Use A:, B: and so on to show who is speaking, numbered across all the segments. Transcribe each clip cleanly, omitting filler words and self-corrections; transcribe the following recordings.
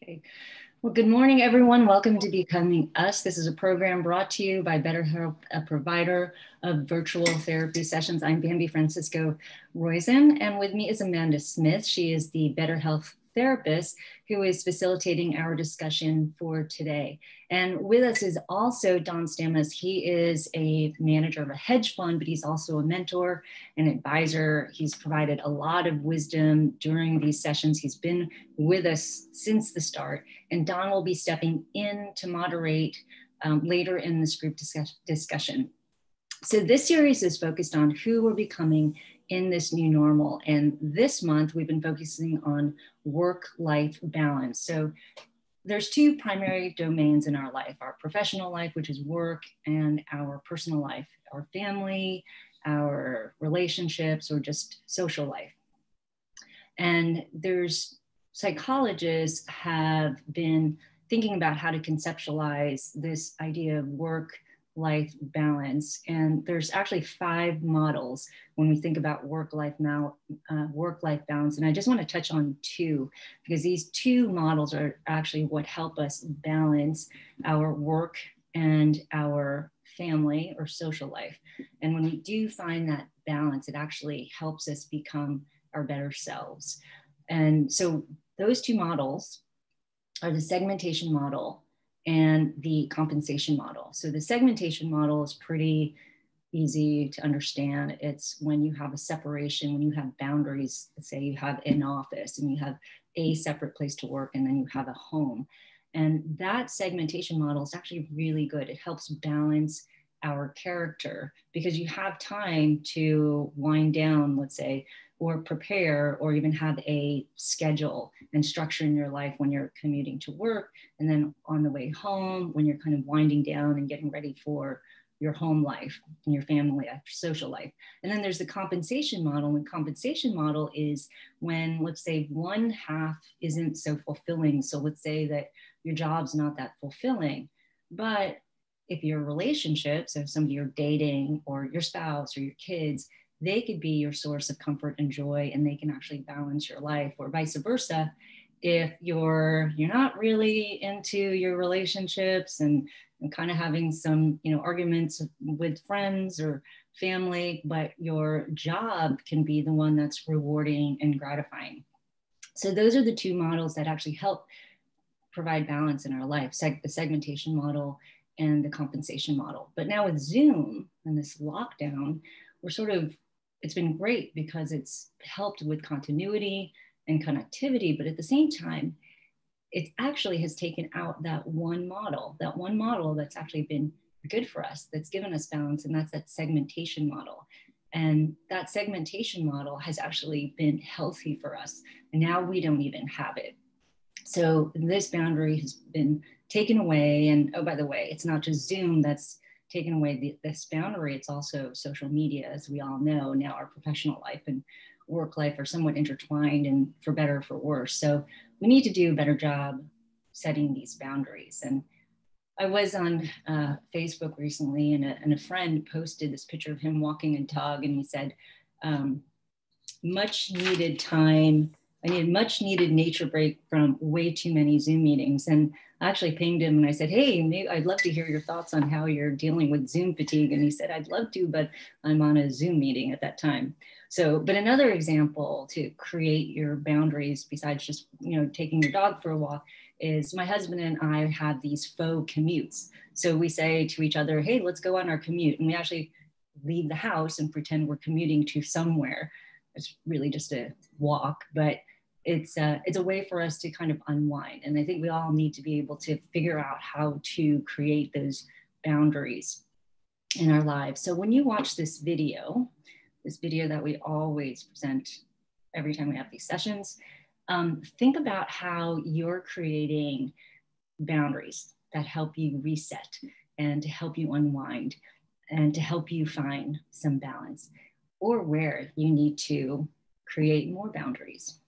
A: Okay. Well, good morning, everyone. Welcome to Becoming Us. This is a program brought to you by BetterHelp, a provider of virtual therapy sessions. I'm Bambi Francisco Roizen, and with me is Amanda Smith. She is the BetterHelp therapist who is facilitating our discussion for today. And with us is also Don Stamas. He is a manager of a hedge fund, but he's also a mentor and advisor. He's provided a lot of wisdom during these sessions. He's been with us since the start, and Don will be stepping in to moderate later in this group discussion. So this series is focused on who we're becoming in this new normal. And this month, we've been focusing on work-life balance. So there's two primary domains in our life, our professional life, which is work, and our personal life, our family, our relationships, or just social life. And psychologists have been thinking about how to conceptualize this idea of work-life balance. And there's actually 5 models when we think about work-life balance. And I just want to touch on 2, because these 2 models are actually what help us balance our work and our family or social life. And when we do find that balance, it actually helps us become our better selves. And so those 2 models are the segmentation model and the compensation model. So the segmentation model is pretty easy to understand. It's when you have a separation, when you have boundaries. Let's say you have an office and you have a separate place to work, and then you have a home. And that segmentation model is actually really good. It helps balance our character because you have time to wind down, let's say, or prepare, or even have a schedule and structure in your life when you're commuting to work, and then on the way home when you're kind of winding down and getting ready for your home life and your family life, social life. And then there's the compensation model. And the compensation model is when, let's say, one half isn't so fulfilling. So let's say that your job's not that fulfilling, but if your relationship, so somebody you're dating or your spouse or your kids, they could be your source of comfort and joy, and they can actually balance your life, or vice versa. If you're not really into your relationships and kind of having some arguments with friends or family, but your job can be the one that's rewarding and gratifying. So those are the 2 models that actually help provide balance in our life, the segmentation model and the compensation model. But now with Zoom and this lockdown, it's been great because it's helped with continuity and connectivity, but at the same time, it actually has taken out that one model that's actually been good for us, that's given us balance, and that's that segmentation model. And that segmentation model has actually been healthy for us. And now we don't even have it. So this boundary has been taken away. And oh, by the way, it's not just Zoom that's taken away this boundary. It's also social media, as we all know. Now our professional life and work life are somewhat intertwined, and for better or for worse. So we need to do a better job setting these boundaries. And I was on Facebook recently, and a friend posted this picture of him walking a dog, and he said, much needed time. I need a much needed nature break from way too many Zoom meetings. And I actually pinged him and I said, hey, I'd love to hear your thoughts on how you're dealing with Zoom fatigue. And he said, I'd love to, but I'm on a Zoom meeting at that time. So, but another example to create your boundaries besides just, taking your dog for a walk is my husband and I have these faux commutes. So we say to each other, hey, let's go on our commute. And we actually leave the house and pretend we're commuting to somewhere. It's really just a walk, but it's a way for us to kind of unwind. And I think we all need to be able to figure out how to create those boundaries in our lives. So when you watch this video that we always present every time we have these sessions, think about how you're creating boundaries that help you reset and to help you unwind and to help you find some balance, or where you need to create more boundaries.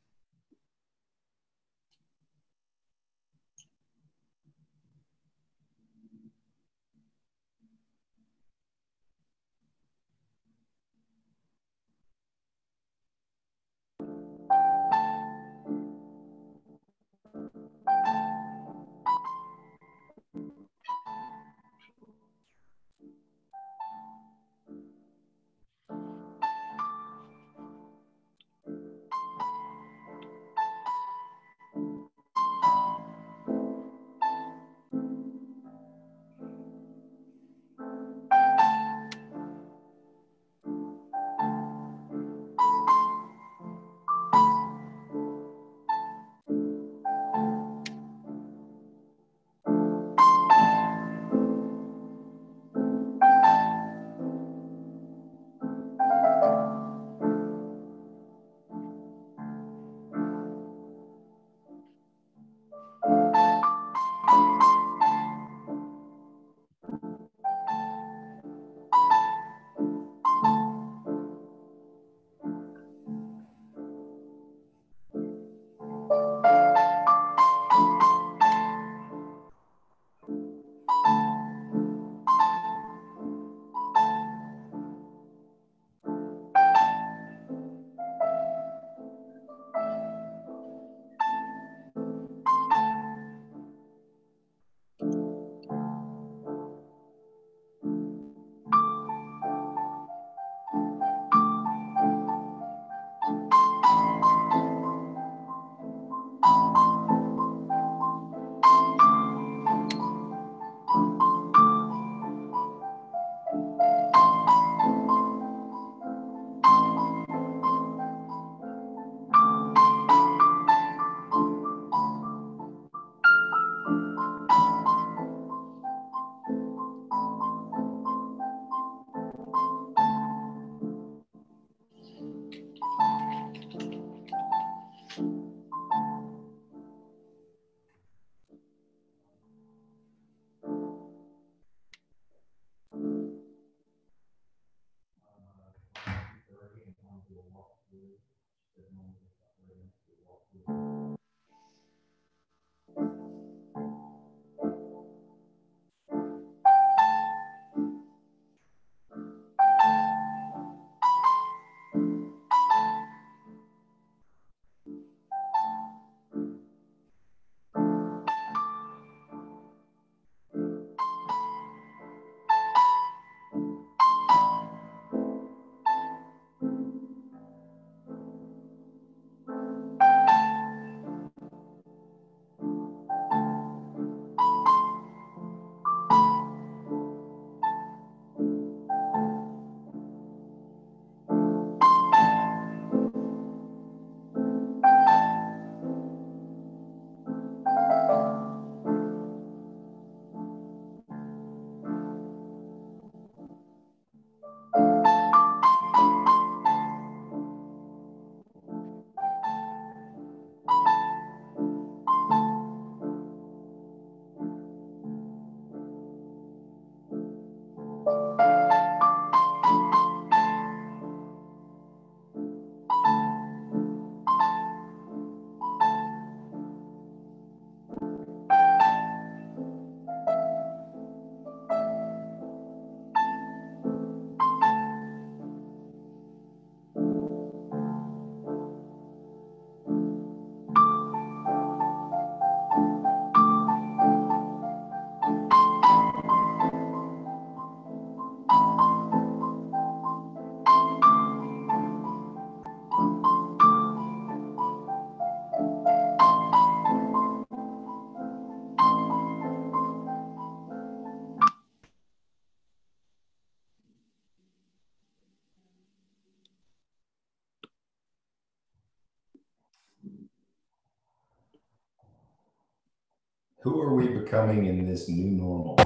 B: Who are we becoming in this new normal?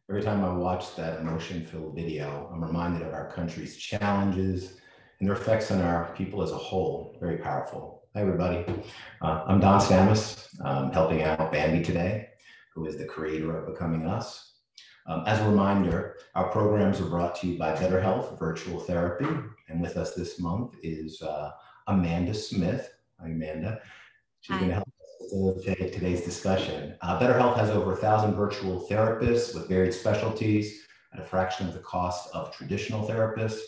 B: Every time I watch that emotion-filled video, I'm reminded of our country's challenges and their effects on our people as a whole. Very powerful. Hi, everybody. I'm Don Stamus, helping out Bambi today, who is the creator of Becoming Us. As a reminder, our programs are brought to you by BetterHelp Virtual Therapy. And with us this month is Amanda Smith. Hi, Amanda. She's going to help us facilitate today's discussion. BetterHelp has over 1,000 virtual therapists with varied specialties at a fraction of the cost of traditional therapists.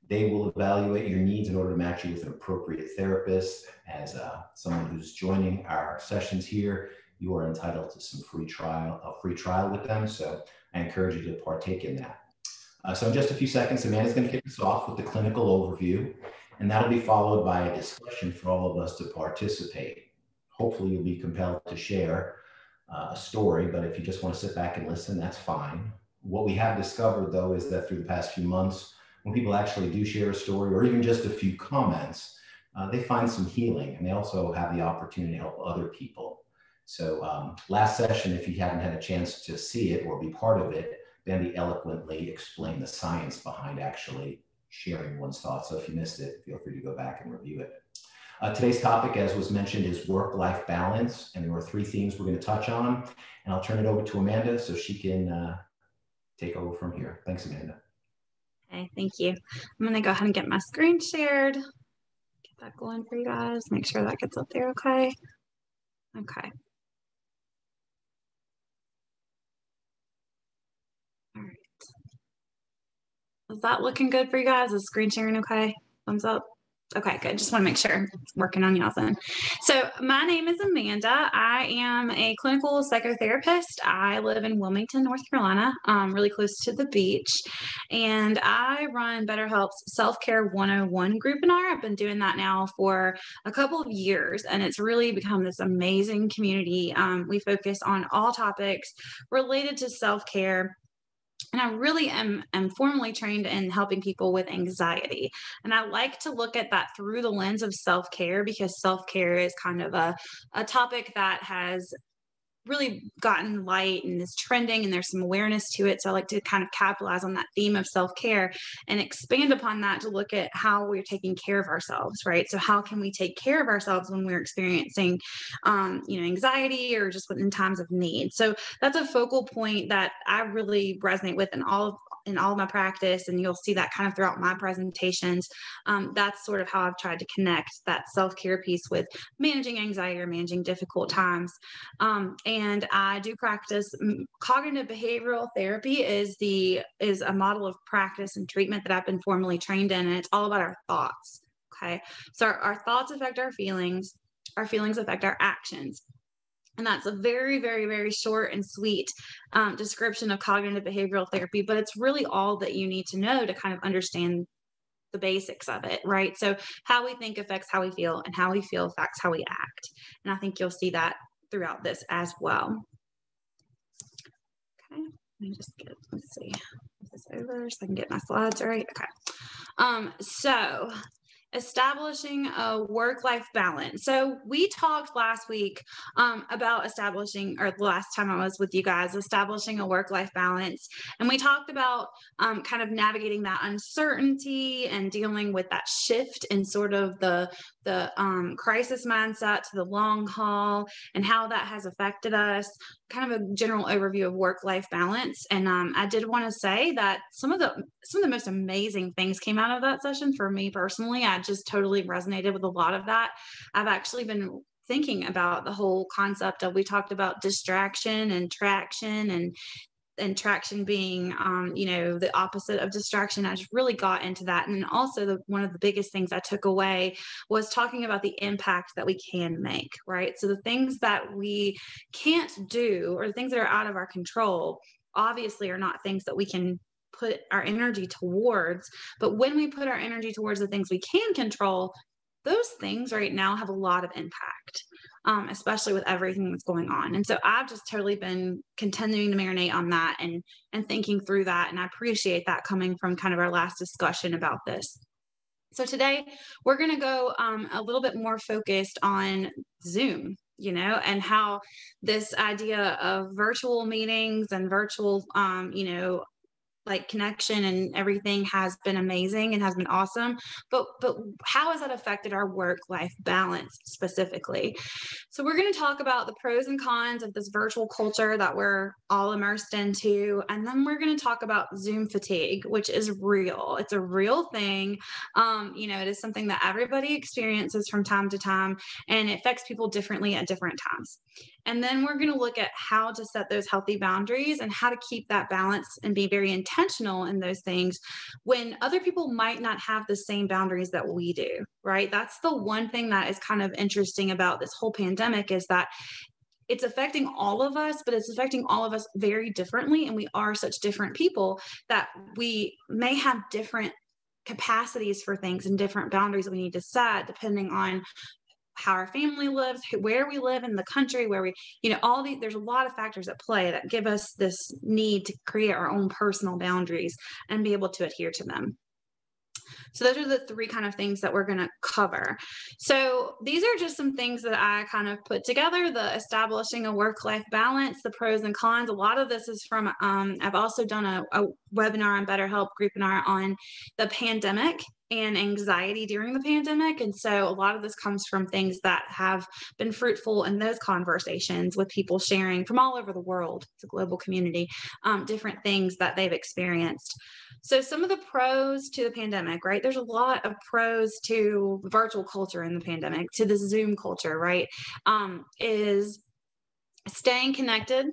B: They will evaluate your needs in order to match you with an appropriate therapist. As someone who's joining our sessions here, you are entitled to some free trial with them. So I encourage you to partake in that. So in just a few seconds, Amanda's going to kick us off with the clinical overview, and that'll be followed by a discussion for all of us to participate. Hopefully you'll be compelled to share a story, but if you just want to sit back and listen, that's fine. What we have discovered, though, is that through the past few months, when people actually do share a story or even just a few comments, they find some healing, and they also have the opportunity to help other people. So last session, if you haven't had a chance to see it or be part of it, Bambi eloquently explained the science behind actually sharing one's thoughts. So if you missed it, feel free to go back and review it. Today's topic, as was mentioned, is work-life balance, and there are 3 themes we're going to touch on. And I'll turn it over to Amanda so she can take over from here. Thanks, Amanda.
C: Okay, thank you. I'm going to go ahead and get my screen shared. Get that going for you guys. Make sure that gets up there, okay? Okay. All right. Is that looking good for you guys? Is screen sharing okay? Thumbs up? Okay, good. Just want to make sure it's working on y'all's end. So my name is Amanda. I am a clinical psychotherapist. I live in Wilmington, North Carolina, really close to the beach. And I run BetterHelp's Self-Care 101 group in I've been doing that now for a couple of years, and it's really become this amazing community. We focus on all topics related to self-care. And I really am formally trained in helping people with anxiety. And I like to look at that through the lens of self-care, because self-care is kind of a topic that has really gotten light and is trending, and there's some awareness to it. So I like to kind of capitalize on that theme of self-care and expand upon that to look at how we're taking care of ourselves, right? So how can we take care of ourselves when we're experiencing, anxiety or just in times of need? So that's a focal point that I really resonate with in all in all of my practice, and you'll see that kind of throughout my presentations. That's sort of how I've tried to connect that self-care piece with managing anxiety or managing difficult times. And I do practice cognitive behavioral therapy is a model of practice and treatment that I've been formally trained in, and it's all about our thoughts. Okay. So our thoughts affect our feelings affect our actions. And that's a very, very, very short and sweet description of cognitive behavioral therapy, but it's really all that you need to know to kind of understand the basics of it, right? So how we think affects how we feel, and how we feel affects how we act. And I think you'll see that throughout this as well. Okay, let me just let's see, move this over so I can get my slides right. Okay. So establishing a work-life balance. So we talked last week about establishing, or the last time I was with you guys, establishing a work-life balance. And we talked about kind of navigating that uncertainty and dealing with that shift in sort of the crisis mindset to the long haul, and how that has affected us, kind of a general overview of work-life balance. And I did want to say that some of the most amazing things came out of that session for me personally. I just totally resonated with a lot of that. I've actually been thinking about the whole concept of, we talked about distraction and traction, and traction being, the opposite of distraction. I just really got into that. And also one of the biggest things I took away was talking about the impact that we can make, right? So the things that we can't do, or the things that are out of our control, obviously are not things that we can put our energy towards. But when we put our energy towards the things we can control, those things right now have a lot of impact, especially with everything that's going on. And so I've just totally been continuing to marinate on that and thinking through that. And I appreciate that coming from kind of our last discussion about this. So today we're going to go a little bit more focused on Zoom, and how this idea of virtual meetings and virtual, like connection and everything has been amazing and has been awesome. But how has that affected our work-life balance specifically? So we're going to talk about the pros and cons of this virtual culture that we're all immersed into. And then we're going to talk about Zoom fatigue, which is real. It's a real thing. It is something that everybody experiences from time to time, and it affects people differently at different times. And then we're going to look at how to set those healthy boundaries and how to keep that balance and be very intentional in those things when other people might not have the same boundaries that we do, right? That's the one thing that is kind of interesting about this whole pandemic, is that it's affecting all of us, but it's affecting all of us very differently. And we are such different people that we may have different capacities for things and different boundaries that we need to set depending on how our family lives, where we live in the country, where we, there's a lot of factors at play that give us this need to create our own personal boundaries and be able to adhere to them. So those are the three kind of things that we're going to cover. So these are just some things that I kind of put together: the establishing a work-life balance, the pros and cons. A lot of this is from, I've also done a webinar on BetterHelp webinar on the pandemic and anxiety during the pandemic. And so a lot of this comes from things that have been fruitful in those conversations with people sharing from all over the world. It's a global community, different things that they've experienced. So some of the pros to the pandemic, right? There's a lot of pros to virtual culture in the pandemic, to the Zoom culture, right? Is staying connected.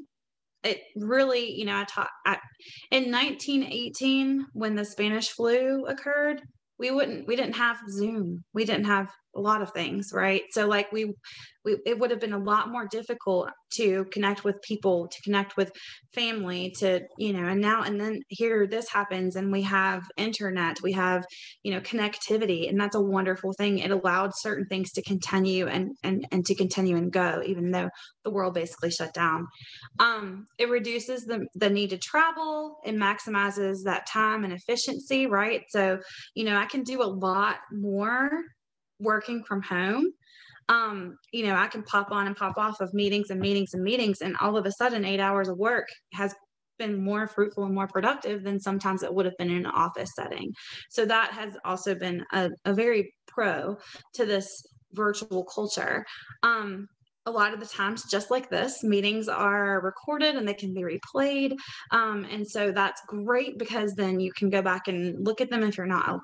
C: It really, in 1918, when the Spanish flu occurred, we didn't have Zoom. We didn't have a lot of things, right? So like it would have been a lot more difficult to connect with people, to connect with family, to, and then here this happens and we have internet, we have, connectivity, and that's a wonderful thing. It allowed certain things to continue and to continue and go, even though the world basically shut down. It reduces the need to travel. It maximizes that time and efficiency, right? So, I can do a lot more working from home. I can pop on and pop off of meetings and meetings and meetings, and all of a sudden 8 hours of work has been more fruitful and more productive than sometimes it would have been in an office setting. So that has also been a very pro to this virtual culture. a lot of the times, just like this, meetings are recorded and they can be replayed. And so that's great because then you can go back and look at them if you're not,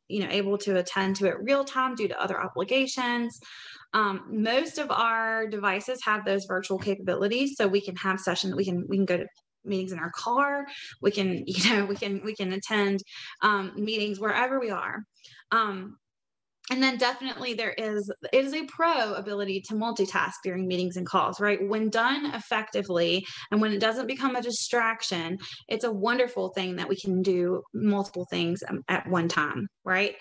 C: able to attend to it real time due to other obligations. Most of our devices have those virtual capabilities, so we can have sessions. We can go to meetings in our car. We can, we can attend meetings wherever we are. And then definitely it is a pro ability to multitask during meetings and calls, right? When done effectively and when it doesn't become a distraction, it's a wonderful thing that we can do multiple things at one time, right?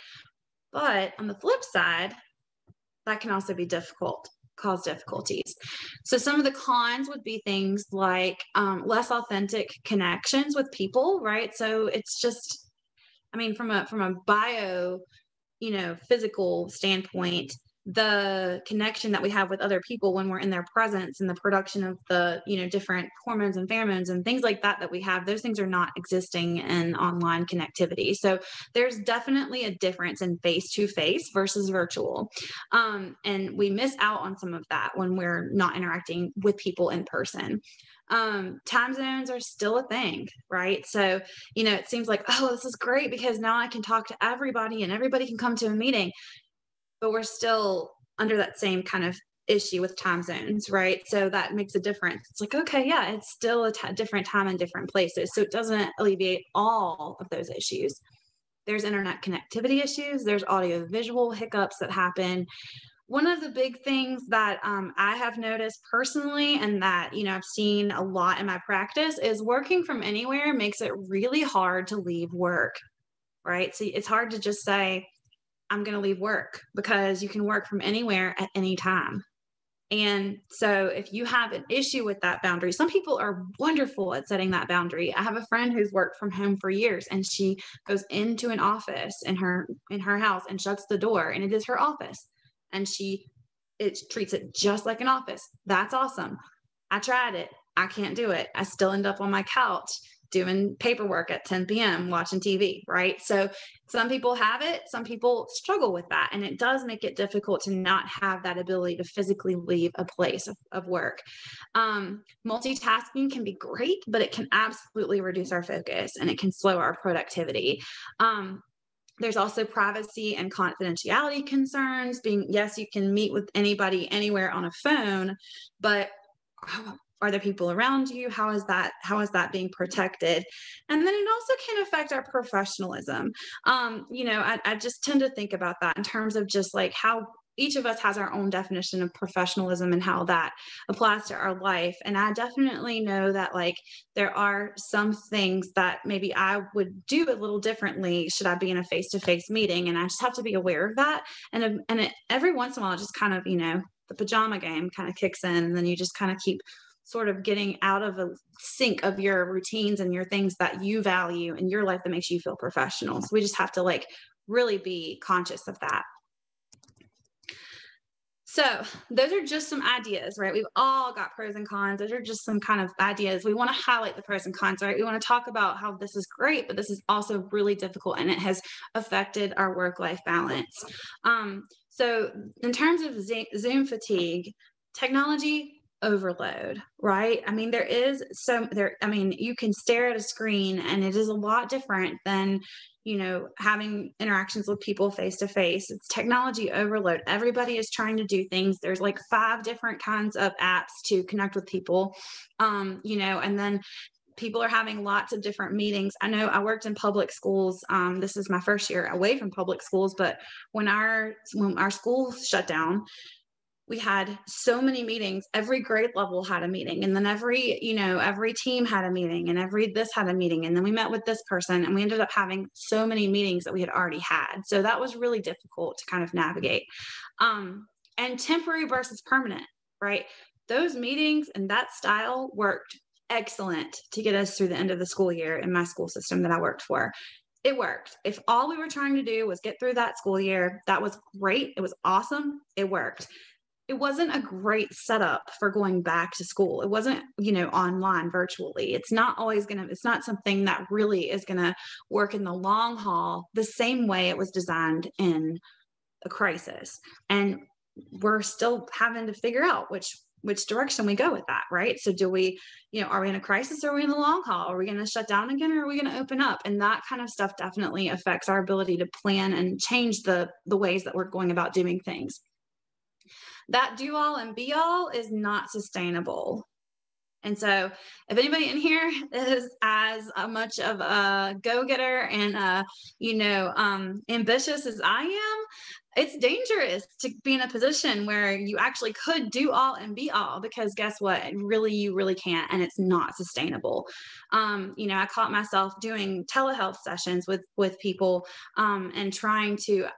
C: But on the flip side, that can also be cause difficulties. So some of the cons would be things like less authentic connections with people, right? So it's just, from a bio physical standpoint, the connection that we have with other people when we're in their presence and the production of the, different hormones and pheromones and things like that we have, those things are not existing in online connectivity. So there's definitely a difference in face-to-face versus virtual. And we miss out on some of that when we're not interacting with people in person. Time zones are still a thing, right? So, it seems like, oh, this is great because now I can talk to everybody and everybody can come to a meeting, but we're still under that same kind of issue with time zones, right? So that makes a difference. It's like, okay, yeah, it's still a different time in different places. So it doesn't alleviate all of those issues. There's internet connectivity issues. There's audio visual hiccups that happen. One of the big things that I have noticed personally and that, I've seen a lot in my practice is working from anywhere makes it really hard to leave work, right? So it's hard to just say, I'm going to leave work because you can work from anywhere at any time. And so if you have an issue with that boundary, some people are wonderful at setting that boundary. I have a friend who's worked from home for years and she goes into an office in her house and shuts the door and it is her office. And it treats it just like an office. That's awesome. I tried it. I can't do it. I still end up on my couch doing paperwork at 10 p.m. watching TV, right? So some people have it, some people struggle with that. And it does make it difficult to not have that ability to physically leave a place of work. Multitasking can be great, but it can absolutely reduce our focus and it can slow our productivity. There's also privacy and confidentiality concerns. Yes, you can meet with anybody anywhere on a phone, but are there people around you? How is that being protected? And then it also can affect our professionalism. I just tend to think about that in terms of just like how each of us has our own definition of professionalism and how that applies to our life. And I definitely know that like there are some things that maybe I would do a little differently should I be in a face-to-face meeting. And I just have to be aware of that. And every once in a while, just kind of, the pajama game kind of kicks in and then you just kind of keep sort of getting out of a sync of your routines and your things that you value in your life that makes you feel professional. So we just have to like really be conscious of that. So those are just some ideas, right? We've all got pros and cons. Those are just some kind of ideas. We want to highlight the pros and cons, right? We want to talk about how this is great, but this is also really difficult and it has affected our work-life balance. So in terms of Zoom fatigue, technology overload, right? You can stare at a screen and it is a lot different than having interactions with people face to face. It's technology overload. Everybody is trying to do things. There's like 5 different kinds of apps to connect with people, and then people are having lots of different meetings. I know I worked in public schools. This is my first year away from public schools, but when our school shut down, we had so many meetings. Every grade level had a meeting. And then every team had a meeting and this had a meeting. And then we met with this person and we ended up having so many meetings that we had already had. So that was really difficult to kind of navigate. And temporary versus permanent, right? Those meetings and that style worked excellent to get us through the end of the school year in my school system that I worked for. It worked. If all we were trying to do was get through that school year, that was great. It was awesome. It worked. It wasn't a great setup for going back to school. It wasn't, online virtually. It's not something that really is going to work in the long haul the same way it was designed in a crisis. And we're still having to figure out which which direction we go with that, right? So do we, are we in a crisis, or are we in the long haul? Are we going to shut down again, or are we going to open up? And that kind of stuff definitely affects our ability to plan and change the ways that we're going about doing things. That do all and be all is not sustainable. And so if anybody in here is as much of a go-getter and, ambitious as I am, it's dangerous to be in a position where you actually could do all and be all, because guess what? You really can't, and it's not sustainable. I caught myself doing telehealth sessions with people and trying to,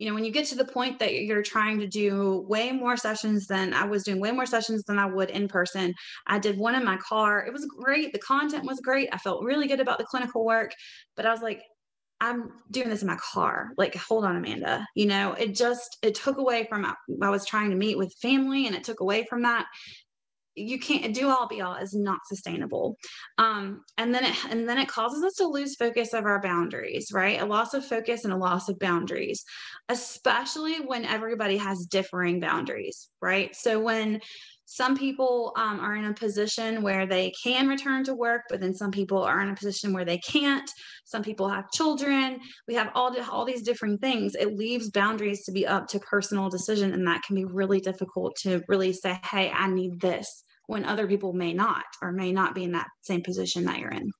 C: when you get to the point that you're trying to do way more sessions than I was doing, way more sessions than I would in person. I did one in my car. It was great. The content was great. I felt really good about the clinical work, but I was like, I'm doing this in my car. Like, hold on, Amanda. It took away from, I was trying to meet with family, and it took away from that. You can't do all be all is not sustainable. And then it causes us to lose focus of our boundaries, right? A loss of focus and a loss of boundaries, especially when everybody has differing boundaries, right? So when some people are in a position where they can return to work, but then some people are in a position where they can't. Some people have children. We have all these different things. It leaves boundaries to be up to personal decision, and that can be really difficult to really say, hey, I need this, when other people may not, or may not be in that same position that you're in.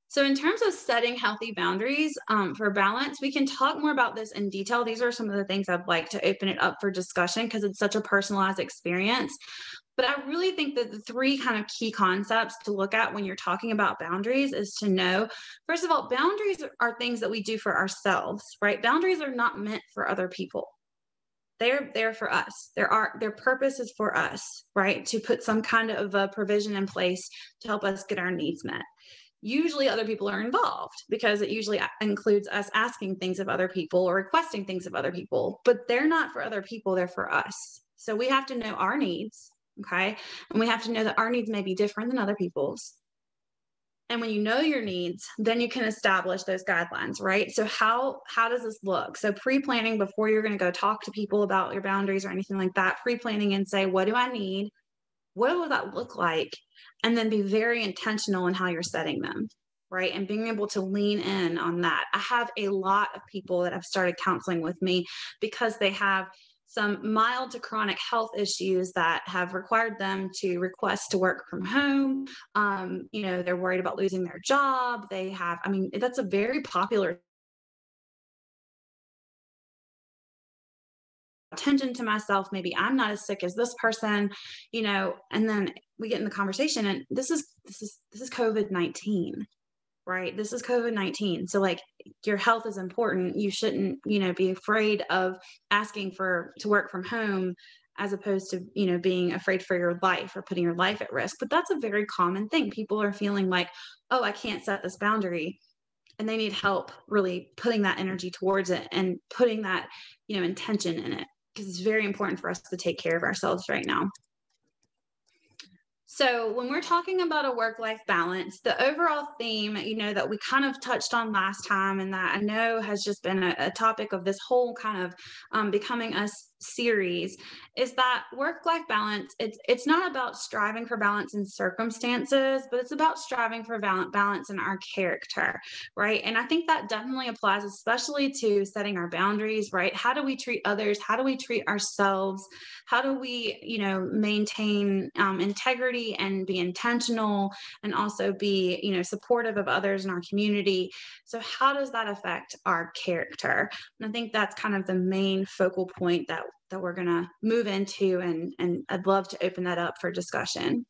C: So in terms of setting healthy boundaries for balance, we can talk more about this in detail. These are some of the things I'd like to open it up for discussion, because it's such a personalized experience. But I really think that the three kind of key concepts to look at when you're talking about boundaries is to know, first of all, boundaries are things that we do for ourselves, right? Boundaries are not meant for other people. They're there for us. Their purpose is for us, right? To put some kind of a provision in place to help us get our needs met. Usually other people are involved, because it usually includes us asking things of other people or requesting things of other people, but they're not for other people, they're for us. So we have to know our needs, okay? And we have to know that our needs may be different than other people's. And when you know your needs, then you can establish those guidelines, right? So how does this look? So pre-planning before you're going to go talk to people about your boundaries or anything like that, pre-planning and say, what do I need? What will that look like? And then be very intentional in how you're setting them, right? And being able to lean in on that. I have a lot of people that have started counseling with me because they have some mild to chronic health issues that have required them to request to work from home. They're worried about losing their job. That's a very popular attention to myself. Maybe I'm not as sick as this person, and then we get in the conversation, and this is COVID-19, right? This is COVID-19. So like, your health is important. You shouldn't, be afraid of asking to work from home, as opposed to, being afraid for your life or putting your life at risk. But that's a very common thing. People are feeling like, oh, I can't set this boundary. And they need help really putting that energy towards it and putting that, intention in it, because it's very important for us to take care of ourselves right now. So when we're talking about a work-life balance, the overall theme, that we kind of touched on last time, and that I know has just been a topic of this whole kind of becoming a series, is that work-life balance, it's not about striving for balance in circumstances, but it's about striving for balance in our character, right? And I think that definitely applies, especially to setting our boundaries, right? How do we treat others? How do we treat ourselves? How do we, maintain integrity and be intentional, and also be, supportive of others in our community? So how does that affect our character? And I think that's kind of the main focal point that we're going to move into, and I'd love to open that up for discussion.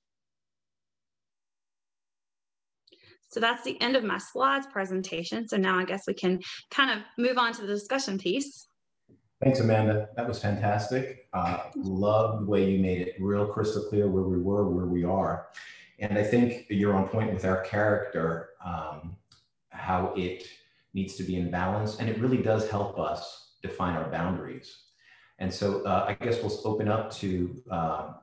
C: So that's the end of my slides presentation. So now I guess we can kind of move on to the discussion piece.
B: Thanks, Amanda. That was fantastic. Love the way you made it real crystal clear where we were, where we are. And I think you're on point with our character, how it needs to be in balance. And it really does help us define our boundaries. And so I guess we'll open up to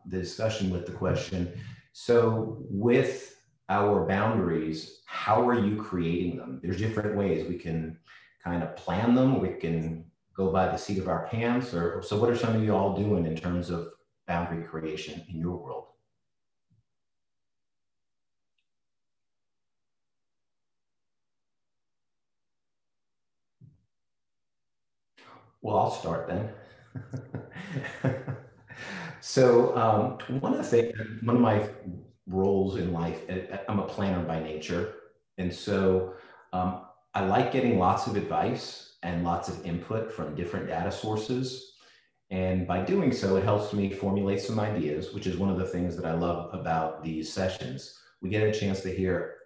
B: the discussion with the question. So with our boundaries, how are you creating them? There's different ways we can kind of plan them. We can go by the seat of our pants, so what are some of you all doing in terms of boundary creation in your world? Well, I'll start then. So one of my roles in life, I'm a planner by nature. And so I like getting lots of advice and lots of input from different data sources. And by doing so, it helps me formulate some ideas, which is one of the things that I love about these sessions. We get a chance to hear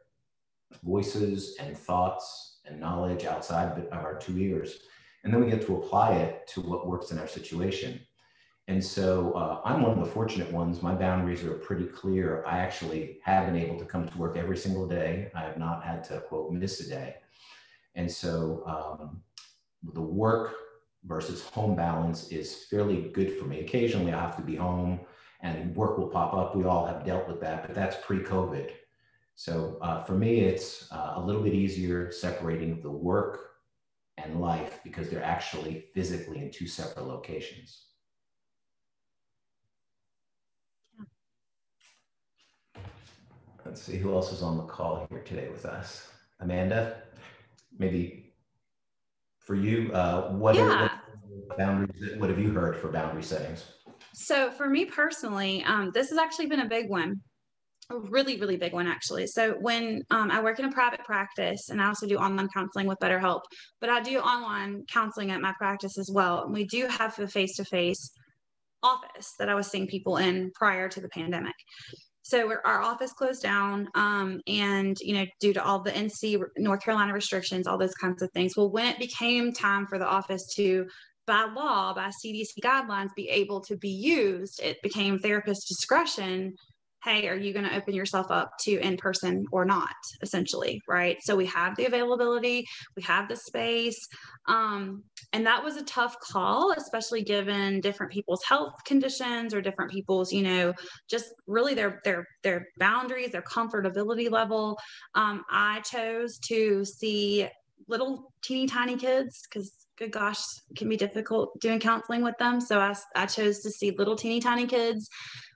B: voices and thoughts and knowledge outside of our 2 ears. And then we get to apply it to what works in our situation. And so I'm one of the fortunate ones. My boundaries are pretty clear. I actually have been able to come to work every single day. I have not had to, quote, miss a day. And so the work versus home balance is fairly good for me. Occasionally I have to be home and work will pop up. We all have dealt with that, but that's pre-COVID. So for me, it's a little bit easier separating the work and life because they're actually physically in two separate locations. Let's see who else is on the call here today with us. Amanda, maybe for you, what boundaries? What have you heard for boundary settings?
C: So for me personally, this has actually been a big one. A really, really big one, actually. So when I work in a private practice, and I also do online counseling with BetterHelp, but I do online counseling at my practice as well. And we do have a face-to-face office that I was seeing people in prior to the pandemic. So our office closed down, and due to all the NC North Carolina restrictions, all those kinds of things. Well, when it became time for the office to, by law, by CDC guidelines, be able to be used, it became therapist discretion. Hey, are you going to open yourself up to in-person or not, essentially, right? So we have the availability, we have the space, and that was a tough call, especially given different people's health conditions or different people's, just really their boundaries, their comfortability level. I chose to see little teeny tiny kids because, good gosh, it can be difficult doing counseling with them. So I chose to see little teeny tiny kids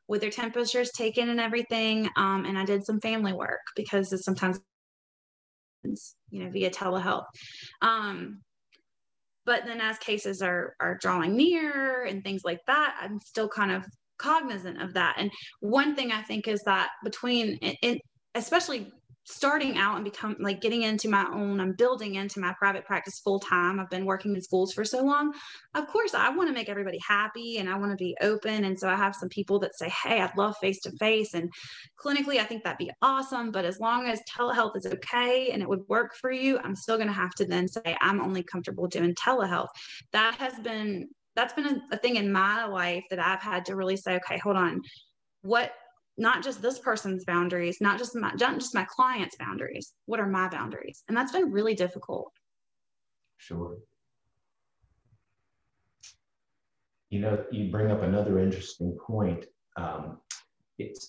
C: with their temperatures taken and everything. And I did some family work because it's sometimes, via telehealth. But then as cases are drawing near and things like that, I'm still kind of cognizant of that. And one thing I think is that between, especially starting out and getting into my own, I'm building into my private practice full time. I've been working in schools for so long. Of course, I want to make everybody happy and I want to be open. And so I have some people that say, hey, I'd love face-to-face, and clinically, I think that'd be awesome. But as long as telehealth is okay and it would work for you, I'm still going to have to then say, I'm only comfortable doing telehealth. That's been a thing in my life that I've had to really say, okay, hold on, not just this person's boundaries, not just my client's boundaries. What are my boundaries? And that's been really difficult.
B: Sure. You bring up another interesting point. It's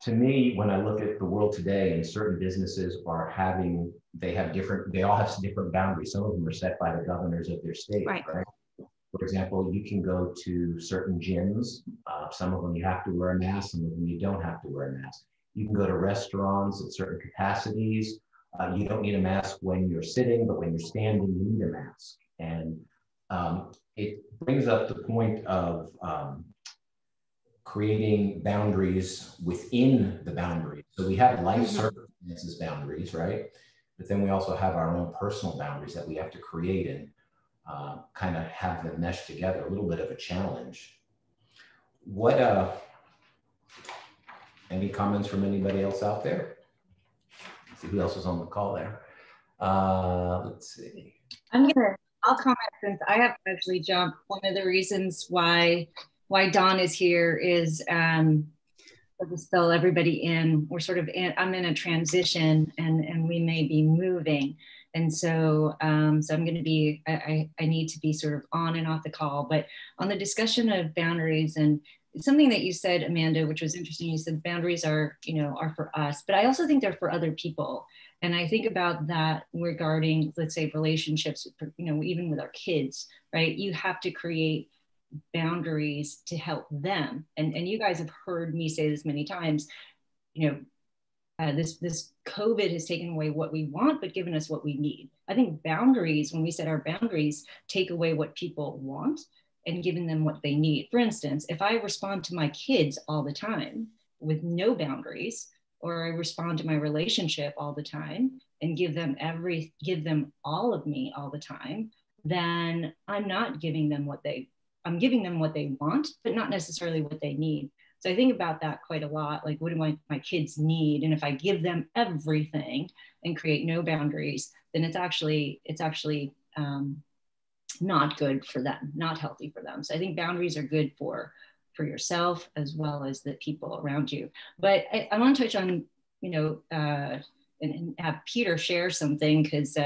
B: to me, when I look at the world today, and certain businesses they all have different boundaries. Some of them are set by the governors of their state, right? For example, you can go to certain gyms. Some of them you have to wear a mask, some of them you don't have to wear a mask. You can go to restaurants at certain capacities. You don't need a mask when you're sitting, but when you're standing, you need a mask. And it brings up the point of creating boundaries within the boundaries. So we have life circumstances boundaries, right? But then we also have our own personal boundaries that we have to create and kind of have them mesh together, a little bit of a challenge. Any comments from anybody else out there? Let's see who else is on the call there. Let's see.
A: I'll comment since I have to actually jump. One of the reasons why Dawn is here is to fill everybody in. I'm in a transition and we may be moving. And so, I'm going to be, I need to be sort of on and off the call, but on the discussion of boundaries, and something that you said, Amanda, which was interesting, you said boundaries are for us, but I also think they're for other people. And I think about that regarding, let's say, relationships, even with our kids, right? You have to create boundaries to help them. And you guys have heard me say this many times, you know, this COVID has taken away what we want, but given us what we need. I think boundaries, when we set our boundaries, take away what people want and giving them what they need. For instance, if I respond to my kids all the time with no boundaries, or I respond to my relationship all the time and give them all of me all the time, then I'm not giving them I'm giving them what they want, but not necessarily what they need. So I think about that quite a lot. Like, what do my kids need? And if I give them everything and create no boundaries, then it's actually not good for them, not healthy for them. So I think boundaries are good for yourself as well as the people around you. But I want to touch on, and have Peter share something, because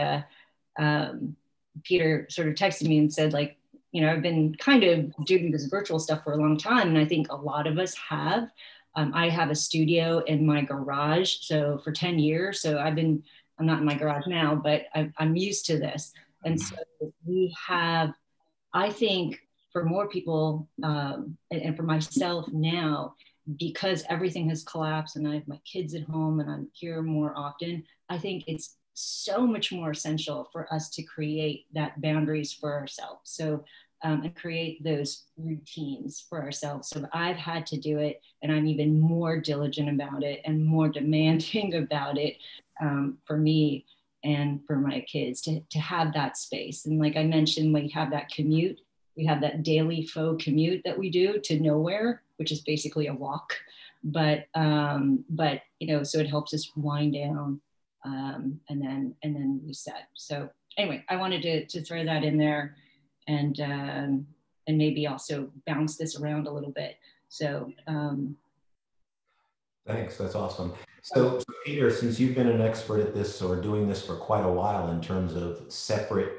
A: Peter sort of texted me and said, like, I've been kind of doing this virtual stuff for a long time, and I think a lot of us have. I have a studio in my garage, so for 10 years. So I'm not in my garage now, but I'm used to this. And so we have, I think, for more people, and for myself now, because everything has collapsed and I have my kids at home and I'm here more often, I think it's so much more essential for us to create that boundaries for ourselves. So, and create those routines for ourselves. So I've had to do it, and I'm even more diligent about it and more demanding about it, for me and for my kids to have that space. And like I mentioned, we have that commute. We have that daily faux commute that we do to nowhere, which is basically a walk. But so it helps us wind down, and then reset. So anyway, I wanted to throw that in there, and maybe also bounce this around a little bit. So
B: thanks, that's awesome. So Peter, since you've been an expert at this or doing this for quite a while in terms of separate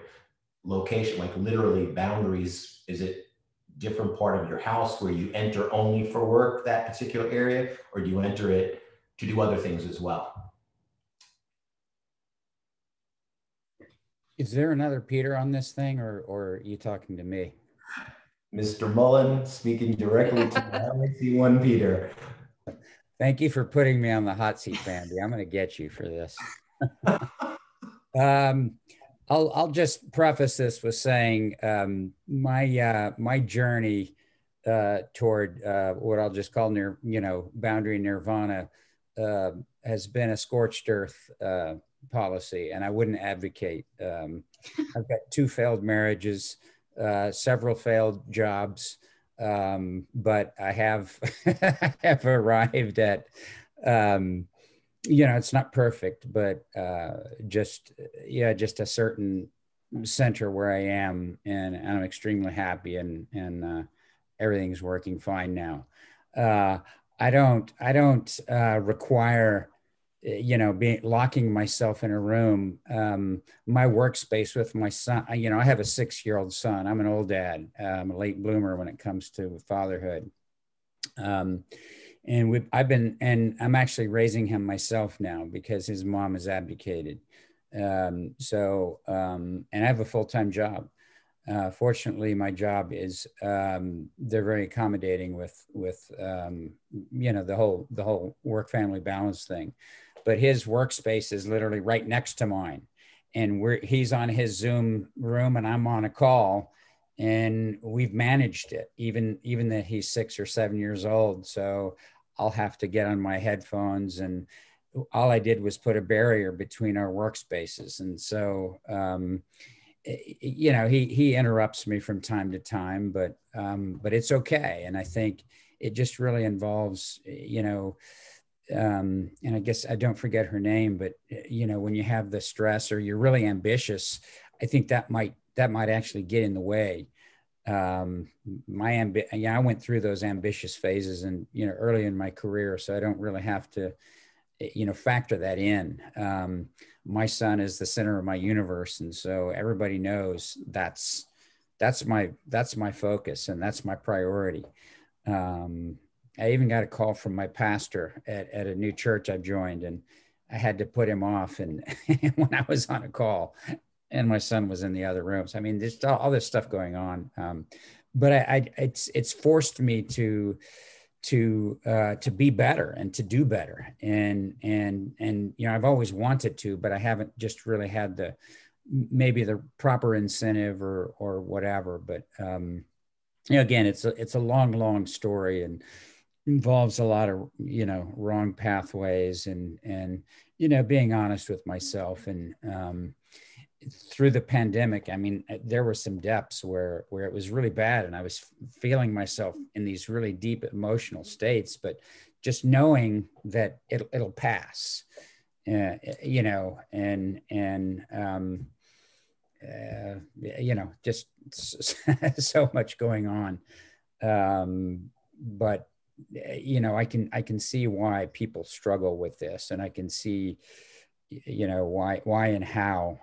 B: location, like literally boundaries, is it different part of your house where you enter only for work, that particular area, or do you enter it to do other things as well?
D: Is there another Peter on this thing, or are you talking to me?
B: Mr. Mullen speaking directly to the only C1 Peter.
D: Thank you for putting me on the hot seat, Bambi. I'm going to get you for this. I'll just preface this with saying my journey toward what I'll just call boundary nirvana has been a scorched earth policy, and I wouldn't advocate. I've got 2 failed marriages, several failed jobs, but I have I have arrived at it's not perfect, but just a certain center where I am, and I'm extremely happy, and everything's working fine now. I don't require locking myself in a room. My workspace with my son, I have a 6-year-old son. I'm an old dad. I'm a late bloomer when it comes to fatherhood. And I'm actually raising him myself now because his mom has abdicated. And I have a full-time job. Fortunately, my job is, they're very accommodating with the whole work-family balance thing. But his workspace is literally right next to mine, and he's on his Zoom room and I'm on a call, and we've managed it, even that he's 6 or 7 years old. So I'll have to get on my headphones, and all I did was put a barrier between our workspaces. And so, he interrupts me from time to time, but it's okay. And I think it just really involves, and I guess I don't forget her name, but when you have the stress or you're really ambitious, I think that might actually get in the way. I went through those ambitious phases and early in my career, so I don't really have to factor that in. My son is the center of my universe, and so everybody knows that's my focus, and that's my priority. I even got a call from my pastor at a new church I've joined, and I had to put him off, and when I was on a call, and my son was in the other rooms. I mean, there's all this stuff going on. but it's forced me to be better and to do better. And, you know, I've always wanted to, but I haven't just really had maybe the proper incentive or whatever. But, you know, again, it's a long story and involves a lot of, you know, wrong pathways and, you know, being honest with myself. And, through the pandemic, I mean, there were some depths where it was really bad, and I was feeling myself in these really deep emotional states, but just knowing that it'll pass, you know, and you know, just so much going on. But you know, I can see why people struggle with this, and I can see, you know, why and how,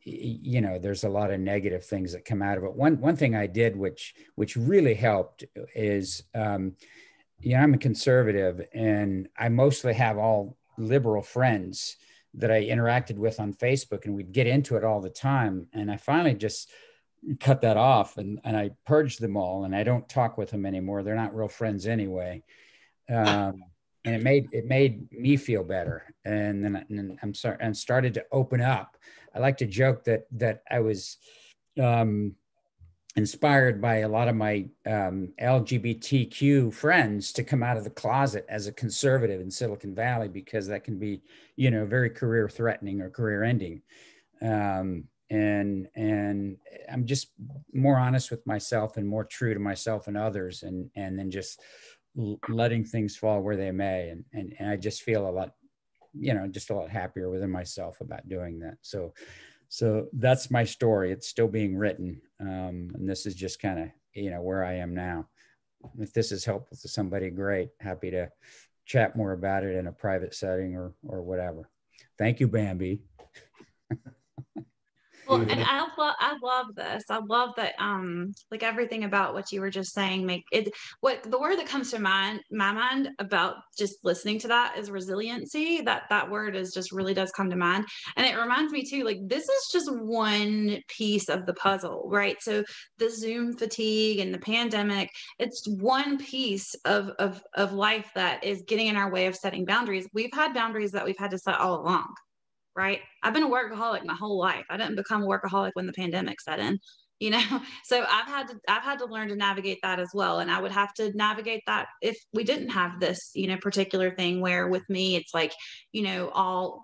D: you know, there's a lot of negative things that come out of it. One thing I did, which really helped is, you know, I'm a conservative and I mostly have all liberal friends that I interacted with on Facebook, and we'd get into it all the time. And I finally just cut that off and I purged them all, and I don't talk with them anymore. They're not real friends anyway. And it made me feel better. And then I'm sorry, and started to open up. I like to joke that I was inspired by a lot of my LGBTQ friends to come out of the closet as a conservative in Silicon Valley, because that can be, you know, very career threatening or career ending. And I'm just more honest with myself and more true to myself and others, and then just letting things fall where they may. And I just feel a lot, you know, just a lot happier within myself about doing that. So that's my story. It's still being written. And this is just kind of, you know, where I am now. If this is helpful to somebody, great. Happy to chat more about it in a private setting or whatever. Thank you, Bambi.
C: Well, and I love this. I love that, like everything about what you were just saying, make it, what the word that comes to my mind about just listening to that is resiliency. That word is just really does come to mind. And it reminds me too, like, this is just one piece of the puzzle, right? So the Zoom fatigue and the pandemic, it's one piece of life that is getting in our way of setting boundaries. We've had boundaries that we've had to set all along. Right? I've been a workaholic my whole life. I didn't become a workaholic when the pandemic set in, you know? So I've had to learn to navigate that as well. And I would have to navigate that if we didn't have this, you know, particular thing where with me, it's like, you know, all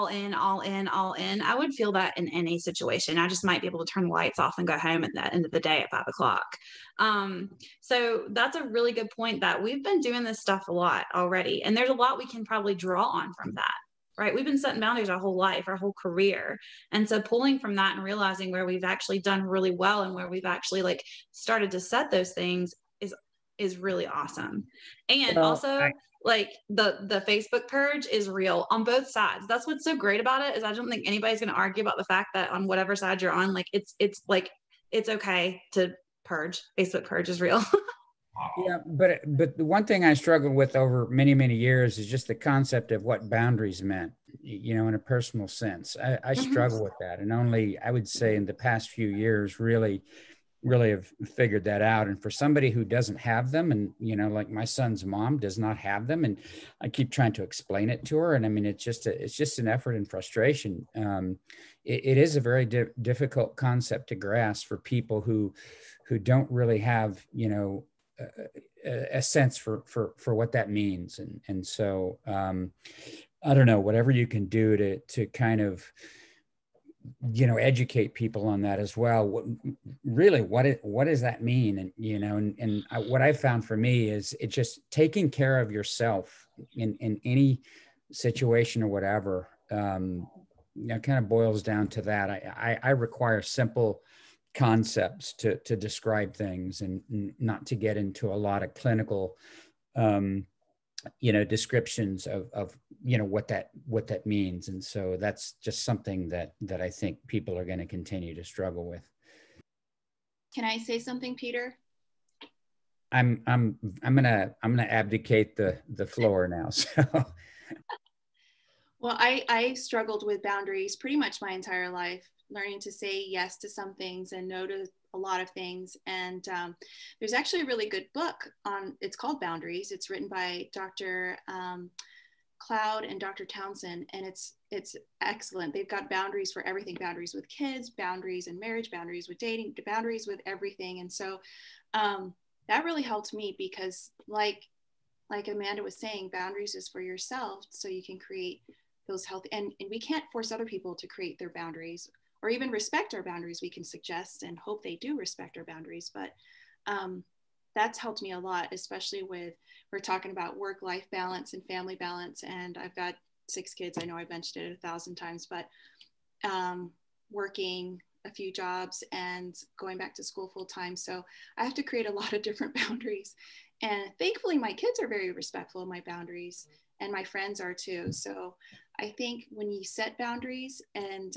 C: in. I would feel that in any situation. I just might be able to turn the lights off and go home at the end of the day at 5 o'clock. So that's a really good point, that we've been doing this stuff a lot already. And there's a lot we can probably draw on from that. Right? We've been setting boundaries our whole life, our whole career. And so pulling from that and realizing where we've actually done really well and where we've actually like started to set those things is really awesome. And also like the Facebook purge is real on both sides. That's what's so great about it, is I don't think anybody's going to argue about the fact that on whatever side you're on, like it's like, it's okay to purge. Facebook purge is real.
D: Yeah, but the one thing I struggled with over many years is just the concept of what boundaries meant, you know, in a personal sense. I struggle with that, and only, I would say, in the past few years really have figured that out. And for somebody who doesn't have them, and, you know, like my son's mom does not have them, and I keep trying to explain it to her, and I mean, it's just an effort and frustration. It is a very difficult concept to grasp for people who don't really have, you know, a sense for what that means. And so I don't know, whatever you can do to kind of, you know, educate people on that as well. What does that mean? And, you know, and what I found for me is it's just taking care of yourself in any situation or whatever, you know, kind of boils down to that. I require simple concepts to describe things, and not to get into a lot of clinical, you know, descriptions of, you know, what that means. And so that's just something that I think people are going to continue to struggle with.
E: Can I say something, Peter?
D: I'm gonna abdicate the floor now. So.
E: Well, I struggled with boundaries pretty much my entire life, learning to say yes to some things and no to a lot of things. And there's actually a really good book it's called Boundaries. It's written by Dr. Cloud and Dr. Townsend, and it's excellent. They've got boundaries for everything: boundaries with kids, boundaries in marriage, boundaries with dating, boundaries with everything. And so that really helped me, because like Amanda was saying, boundaries is for yourself, so you can create those healthy, and we can't force other people to create their boundaries or even respect our boundaries. We can suggest and hope they do respect our boundaries, but that's helped me a lot, especially with, we're talking about work-life balance and family balance. And I've got 6 kids. I know I mentioned it 1,000 times, but working a few jobs and going back to school full time. So I have to create a lot of different boundaries. And thankfully my kids are very respectful of my boundaries, and my friends are too. So I think when you set boundaries and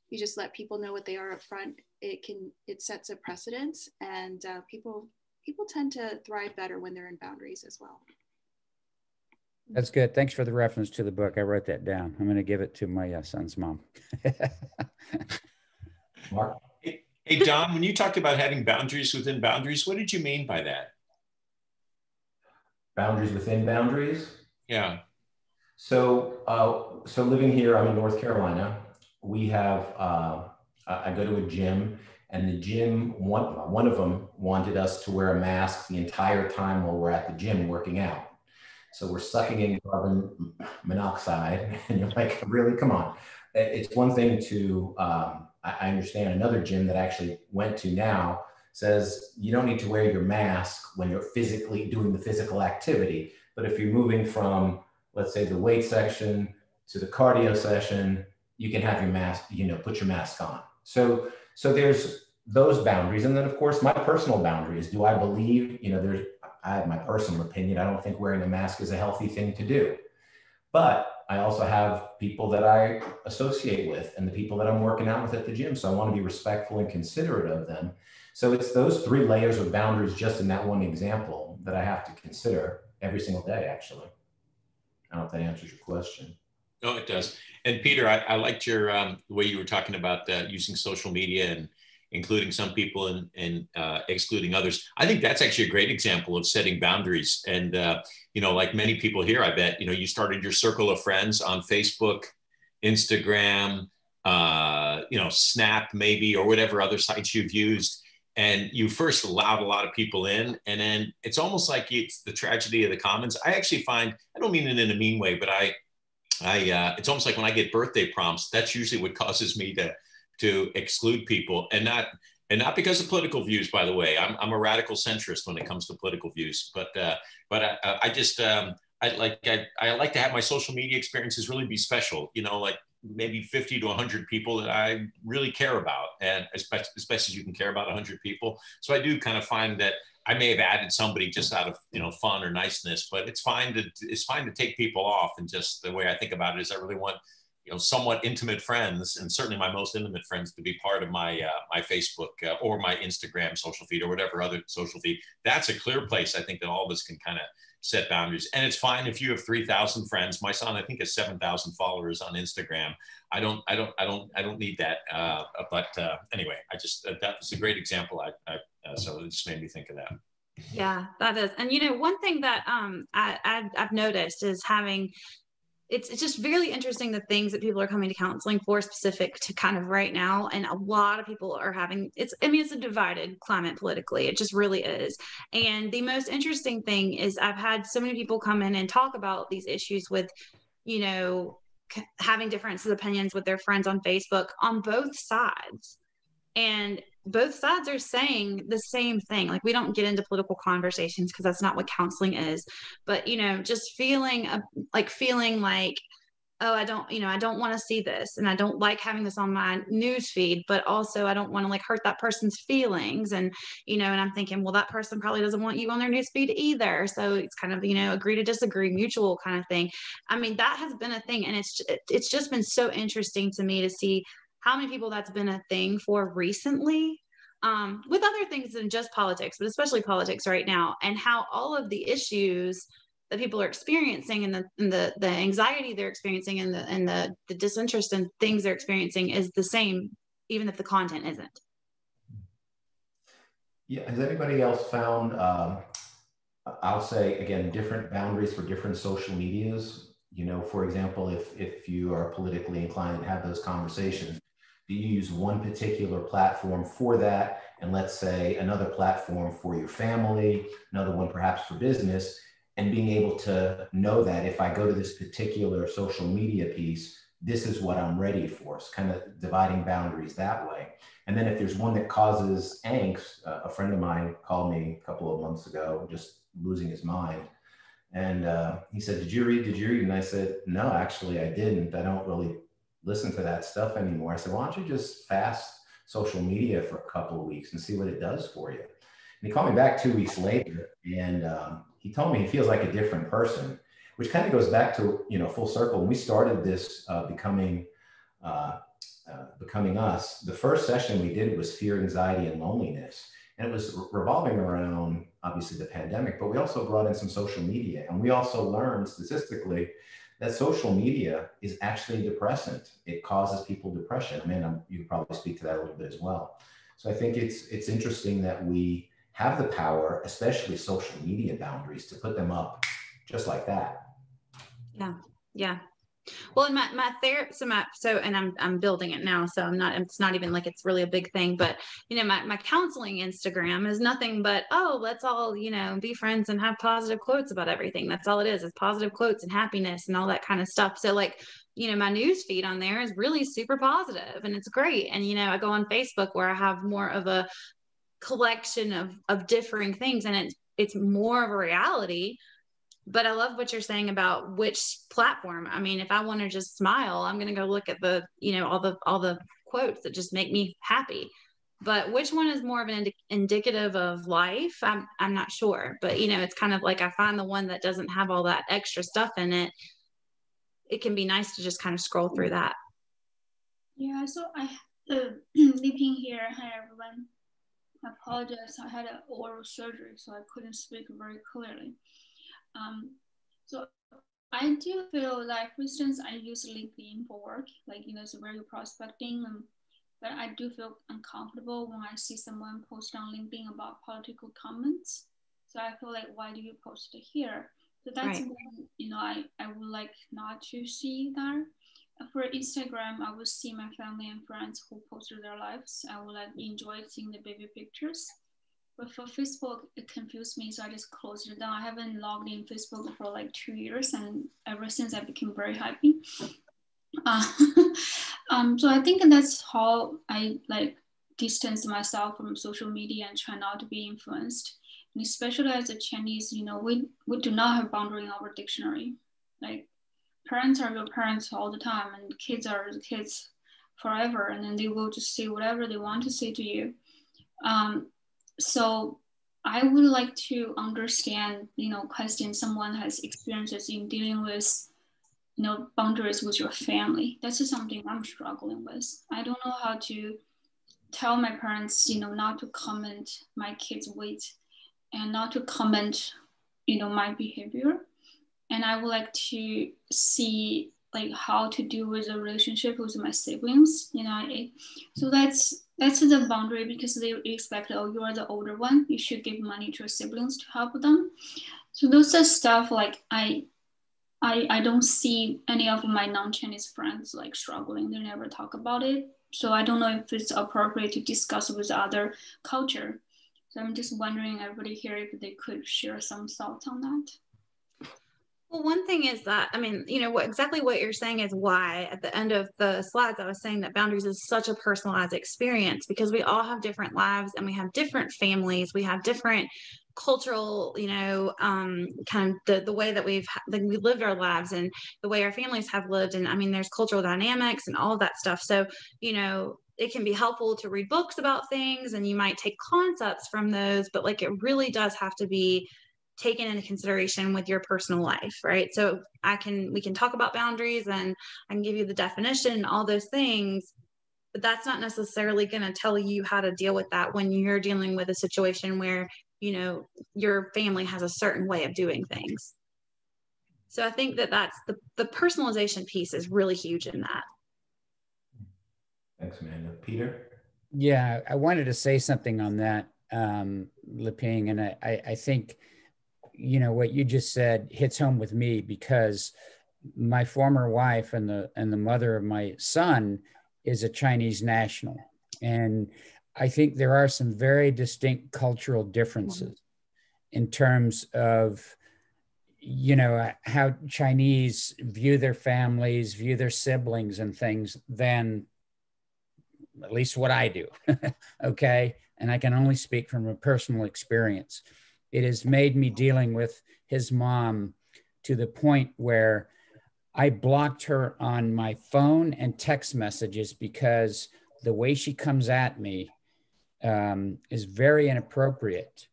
E: you just let people know what they are up front, it sets a precedence, and people tend to thrive better when they're in boundaries as well.
D: That's good. Thanks for the reference to the book. I wrote that down. I'm going to give it to my son's mom.
B: Mark?
F: Hey, Don, when you talked about having boundaries within boundaries, what did you mean by that?
B: Boundaries within boundaries?
F: Yeah.
B: So living here, I'm in North Carolina. We have, I go to a gym, and the gym, one of them wanted us to wear a mask the entire time while we're at the gym working out. So we're sucking in carbon monoxide, and you're like, really, come on. It's one thing to, I understand another gym that I actually went to now says you don't need to wear your mask when you're physically doing the physical activity. But if you're moving from, let's say, the weight section to the cardio session, you can have your mask, put your mask on. So there's those boundaries. And then of course, my personal boundaries. Do I believe, I have my personal opinion. I don't think wearing a mask is a healthy thing to do. But I also have people that I associate with and the people that I'm working out with at the gym. So I want to be respectful and considerate of them. So it's those 3 layers of boundaries just in that one example that I have to consider every single day, actually. I don't know if that answers your question.
F: No, it does. And Peter, I liked your the way you were talking about using social media and including some people and excluding others. I think that's actually a great example of setting boundaries. And, like many people here, I bet, you started your circle of friends on Facebook, Instagram, Snap maybe, or whatever other sites you've used. And you first allowed a lot of people in, and then it's almost like it's the tragedy of the commons. I actually find, I don't mean it in a mean way, but it's almost like when I get birthday prompts, that's usually what causes me to exclude people, and not because of political views, by the way. I'm a radical centrist when it comes to political views, but I like to have my social media experiences really be special, like maybe 50 to 100 people that I really care about, and as best as you can care about 100 people. So I do kind of find that I may have added somebody just out of fun or niceness, but it's fine to take people off. And just the way I think about it is I really want somewhat intimate friends, and certainly my most intimate friends, to be part of my my Facebook or my Instagram social feed or whatever other social feed. That's a clear place I think that all of us can kind of set boundaries. And it's fine if you have 3,000 friends. My son, I think, has 7,000 followers on Instagram. I don't need that. But anyway, that was a great example. So it just made me think of that.
C: Yeah, that is. And one thing that I've noticed is it's just really interesting, the things that people are coming to counseling for, specific to kind of right now. And a lot of people are having, it's a divided climate politically. It just really is. And the most interesting thing is I've had so many people come in and talk about these issues with, having differences of opinions with their friends on Facebook on both sides. And both sides are saying the same thing. Like, we don't get into political conversations because that's not what counseling is. But, just feeling like, oh, I don't want to see this. And I don't like having this on my news feed, but also I don't want to hurt that person's feelings. And, and I'm thinking, well, that person probably doesn't want you on their news feed either. So it's kind of, agree to disagree, mutual kind of thing. I mean, that has been a thing. And it's just been so interesting to me to see how many people that's been a thing for recently, with other things than just politics, but especially politics right now, and how all of the issues that people are experiencing and the anxiety they're experiencing and the disinterest in things they're experiencing is the same, even if the content isn't.
B: Yeah, has anybody else found, I'll say again, different boundaries for different social medias? You know, for example, if you are politically inclined and have those conversations, do you use one particular platform for that? And let's say another platform for your family, another one perhaps for business, and being able to know that if I go to this particular social media piece, this is what I'm ready for. It's kind of dividing boundaries that way. And then if there's one that causes angst, a friend of mine called me a couple of months ago, just losing his mind. And he said, did you read? And I said, no, actually I didn't. I don't really listen to that stuff anymore. I said, why don't you just fast social media for a couple of weeks and see what it does for you? And he called me back 2 weeks later, and he told me he feels like a different person, which kind of goes back to, you know, full circle. When we started this becoming us, the first session we did was fear, anxiety, and loneliness. And it was revolving around, obviously, the pandemic, but we also brought in some social media. And we also learned statistically that social media is actually a depressant. It causes people depression. I mean, you could probably speak to that a little bit as well. So I think it's interesting that we have the power, especially social media boundaries, to put them up just like that.
C: Yeah. Yeah. Well, in my therapy, and I'm building it now, so it's not even like it's really a big thing, but you know, my counseling Instagram is nothing but, oh, let's all, you know, be friends and have positive quotes about everything. That's all it is positive quotes and happiness and all that kind of stuff. So like, you know, my news feed on there is really super positive and it's great. And, you know, I go on Facebook where I have more of a collection of differing things, and it's more of a reality. But I love what you're saying about which platform. I mean, if I want to just smile, I'm going to go look at the, you know, all the quotes that just make me happy. But which one is more of an indicative of life? I'm not sure. But, you know, it's kind of like I find the one that doesn't have all that extra stuff in it. It can be nice to just kind of scroll through that.
G: Yeah, so I living here. Hi, everyone. I apologize. I had an oral surgery, so I couldn't speak very clearly. So I do feel like, for instance, I use LinkedIn for work, like, you know, it's very prospecting, but I do feel uncomfortable when I see someone post on LinkedIn about political comments. So I feel like, why do you post it here? So that's right. When, you know, I would like not to see that. For Instagram, I would see my family and friends who posted their lives. I would like enjoy seeing the baby pictures. But for Facebook, it confused me, so I just closed it down. I haven't logged in Facebook for like 2 years, and ever since I became very happy. So I think that's how I like distance myself from social media and try not to be influenced. And especially as a Chinese, you know, we do not have boundary in our dictionary. Like, parents are your parents all the time, and kids are kids forever, and then they will just say whatever they want to say to you. So I would like to understand, you know, question someone has experiences in dealing with, you know, boundaries with your family. That's just something I'm struggling with. I don't know how to tell my parents, you know, not to comment my kids' weight and not to comment, you know, my behavior. And I would like to see like how to deal with the relationship with my siblings, you know. So that's the boundary, because they expect, oh, you are the older one, you should give money to your siblings to help them. So those are stuff like I don't see any of my non-Chinese friends like struggling. They never talk about it. So I don't know if it's appropriate to discuss with other culture. So I'm just wondering, everybody here, if they could share some thoughts on that.
C: Well, one thing is that, I mean, you know, exactly what you're saying is why at the end of the slides, I was saying that boundaries is such a personalized experience, because we all have different lives and we have different families. We have different cultural, you know, kind of the way that we lived our lives and the way our families have lived. And I mean, there's cultural dynamics and all of that stuff. So, you know, it can be helpful to read books about things and you might take concepts from those, but like, it really does have to be taken into consideration with your personal life, right? So we can talk about boundaries and I can give you the definition and all those things, but that's not necessarily going to tell you how to deal with that when you're dealing with a situation where, you know, your family has a certain way of doing things. So I think that that's the personalization piece is really huge in that.
B: Thanks, Amanda. Peter?
D: Yeah, I wanted to say something on that. Liping, and I think, you know, what you just said hits home with me, because my former wife and the mother of my son is a Chinese national. And I think there are some very distinct cultural differences in terms of, you know, how Chinese view their families, view their siblings and things, than at least what I do. Okay. And I can only speak from a personal experience. It has made me dealing with his mom to the point where I blocked her on my phone and text messages, because the way she comes at me is very inappropriate.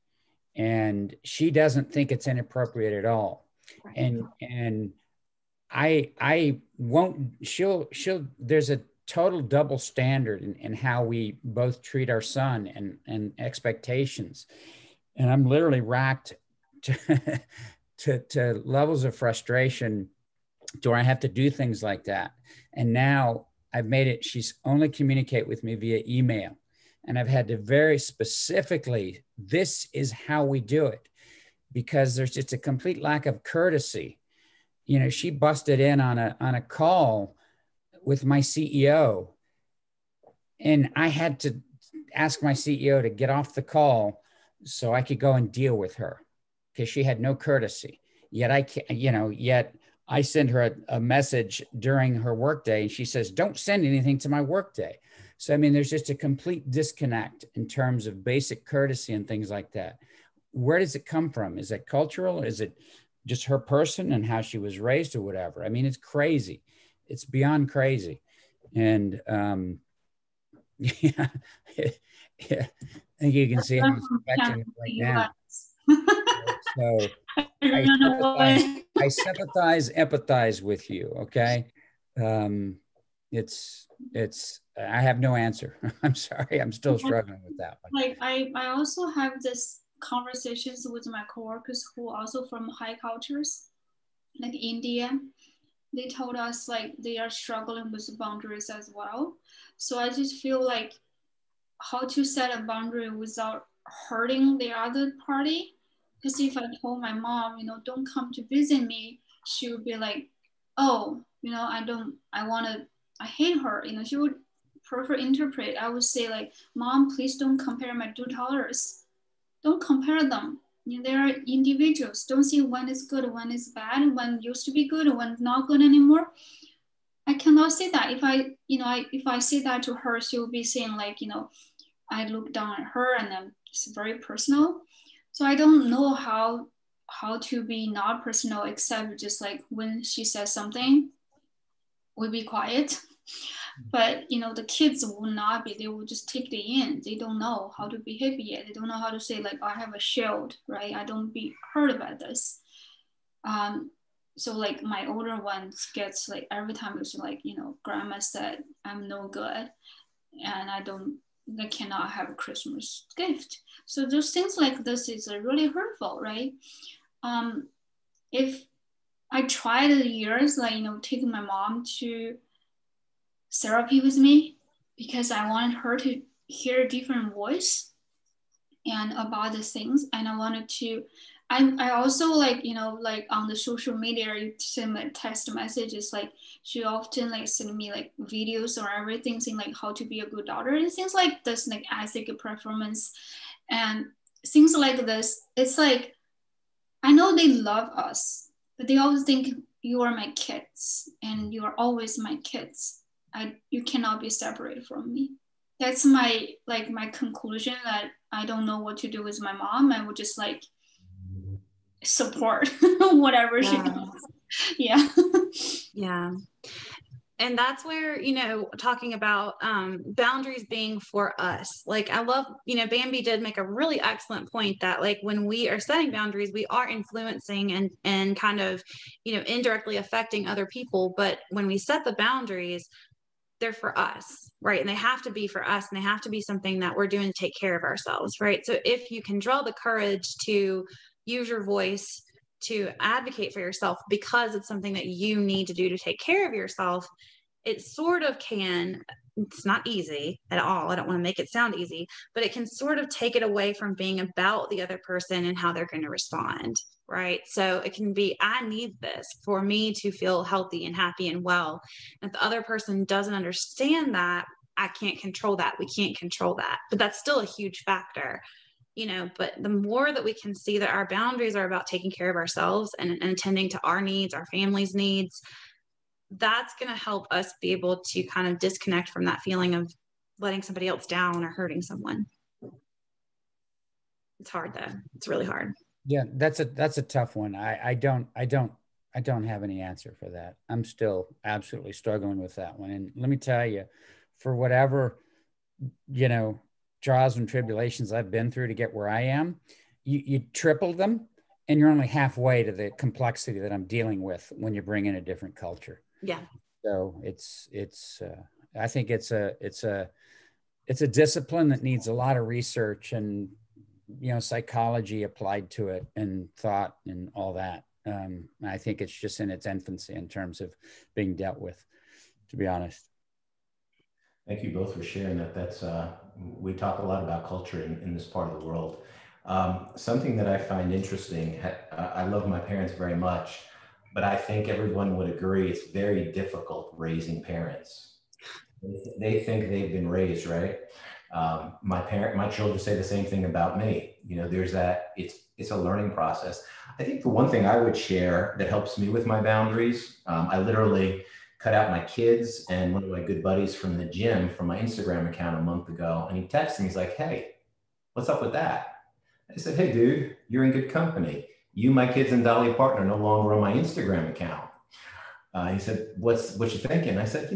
D: And she doesn't think it's inappropriate at all. Right. And I won't, she'll, there's a total double standard in how we both treat our son and expectations. And I'm literally racked to levels of frustration to where I have to do things like that. And now I've made it, she's only communicate with me via email. And I've had to very specifically, this is how we do it, because there's just a complete lack of courtesy. You know, she busted in on a call with my CEO, and I had to ask my CEO to get off the call so I could go and deal with her, because she had no courtesy. Yet I send her a message during her workday, and she says, don't send anything to my workday. So, I mean, there's just a complete disconnect in terms of basic courtesy and things like that. Where does it come from? Is it cultural? Is it just her person and how she was raised or whatever? I mean, it's crazy. It's beyond crazy. And yeah, I think you can see how it's affecting me right now. So I sympathize, empathize with you. Okay. I have no answer. I'm sorry. I'm still struggling with that one.
G: Like I also have this conversations with my coworkers who are also from high cultures, like India. They told us like they are struggling with boundaries as well. So I just feel like how to set a boundary without hurting the other party. Because if I told my mom, you know, don't come to visit me, she would be like, oh, you know, I hate her. You know, she would prefer interpret. I would say like, mom, please don't compare my two daughters. Don't compare them. You know, they are individuals. Don't see when is good, when is bad, when used to be good, when not good anymore. I cannot say that. If I say that to her, she will be saying like, you know, I look down at her, and then it's very personal. So I don't know how to be not personal, except just like when she says something, we'll be quiet. But you know, the kids will not be, they will just take it in. They don't know how to behave yet. They don't know how to say like, I have a shield, right? I don't be hurt about this. So like my older one gets like, every time it's like, you know, grandma said I'm no good, and they cannot have a Christmas gift. So those things like this is really hurtful, right? If I tried years, like, you know, taking my mom to therapy with me, because I wanted her to hear a different voice and about the things. And I wanted to, I also like, you know, like on the social media, you send me text messages, like she often like send me like videos or everything saying like how to be a good daughter and things like this, like ethic performance and things like this. It's like, I know they love us, but they always think you are my kids and you are always my kids. You cannot be separated from me. That's my conclusion, that I don't know what to do with my mom. I would just like support whatever she does. Yeah.
C: Yeah. And that's where, you know, talking about boundaries being for us. Like, I love, you know, Bambi did make a really excellent point that like when we are setting boundaries, we are influencing and kind of, you know, indirectly affecting other people. But when we set the boundaries, they're for us, right? And they have to be for us, and they have to be something that we're doing to take care of ourselves, right? So if you can draw the courage to use your voice to advocate for yourself because it's something that you need to do to take care of yourself, it sort of can, it's not easy at all. I don't want to make it sound easy, but it can sort of take it away from being about the other person and how they're going to respond. Right. So it can be, I need this for me to feel healthy and happy and well. If the other person doesn't understand that, I can't control that. We can't control that, but that's still a huge factor, but the more that we can see that our boundaries are about taking care of ourselves and attending to our needs, our family's needs, that's going to help us be able to kind of disconnect from that feeling of letting somebody else down or hurting someone. It's hard though. It's really hard.
D: Yeah, that's a tough one. I don't have any answer for that. I'm still absolutely struggling with that one. And let me tell you, for whatever, trials and tribulations I've been through to get where I am, you triple them and you're only halfway to the complexity that I'm dealing with when you bring in a different culture.
C: Yeah.
D: So I think it's a discipline that needs a lot of research and, psychology applied to it and thought and all that. I think it's just in its infancy in terms of being dealt with, to be honest.
B: Thank you both for sharing that. That's we talk a lot about culture in this part of the world. Something that I find interesting, I love my parents very much, but I think everyone would agree it's very difficult raising parents. They think they've been raised, right? My children say the same thing about me. There's that, it's a learning process. I think the one thing I would share that helps me with my boundaries, I literally cut out my kids and one of my good buddies from the gym from my Instagram account a month ago. And he texted me, he's like, "Hey, what's up with that?" I said, "Hey dude, you're in good company. You, my kids, and Dolly Parton are no longer on my Instagram account." He said, what you thinking? I said,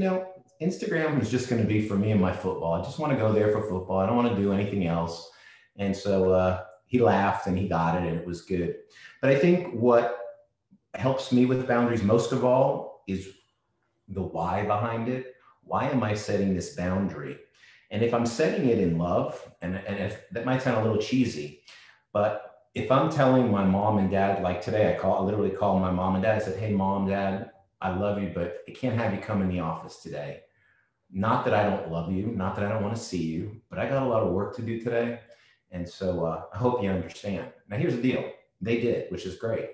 B: Instagram is just going to be for me and my football. I just want to go there for football. I don't want to do anything else. And so he laughed and he got it and it was good. But I think what helps me with boundaries most of all is the why behind it. Why am I setting this boundary? And if I'm setting it in love, and if, that might sound a little cheesy, but if I'm telling my mom and dad, like today, I literally called my mom and dad. I said, "Hey, Mom, Dad, I love you, but I can't have you come in the office today. Not that I don't love you, not that I don't want to see you, but I got a lot of work to do today. And so I hope you understand." Now, here's the deal. They did, which is great.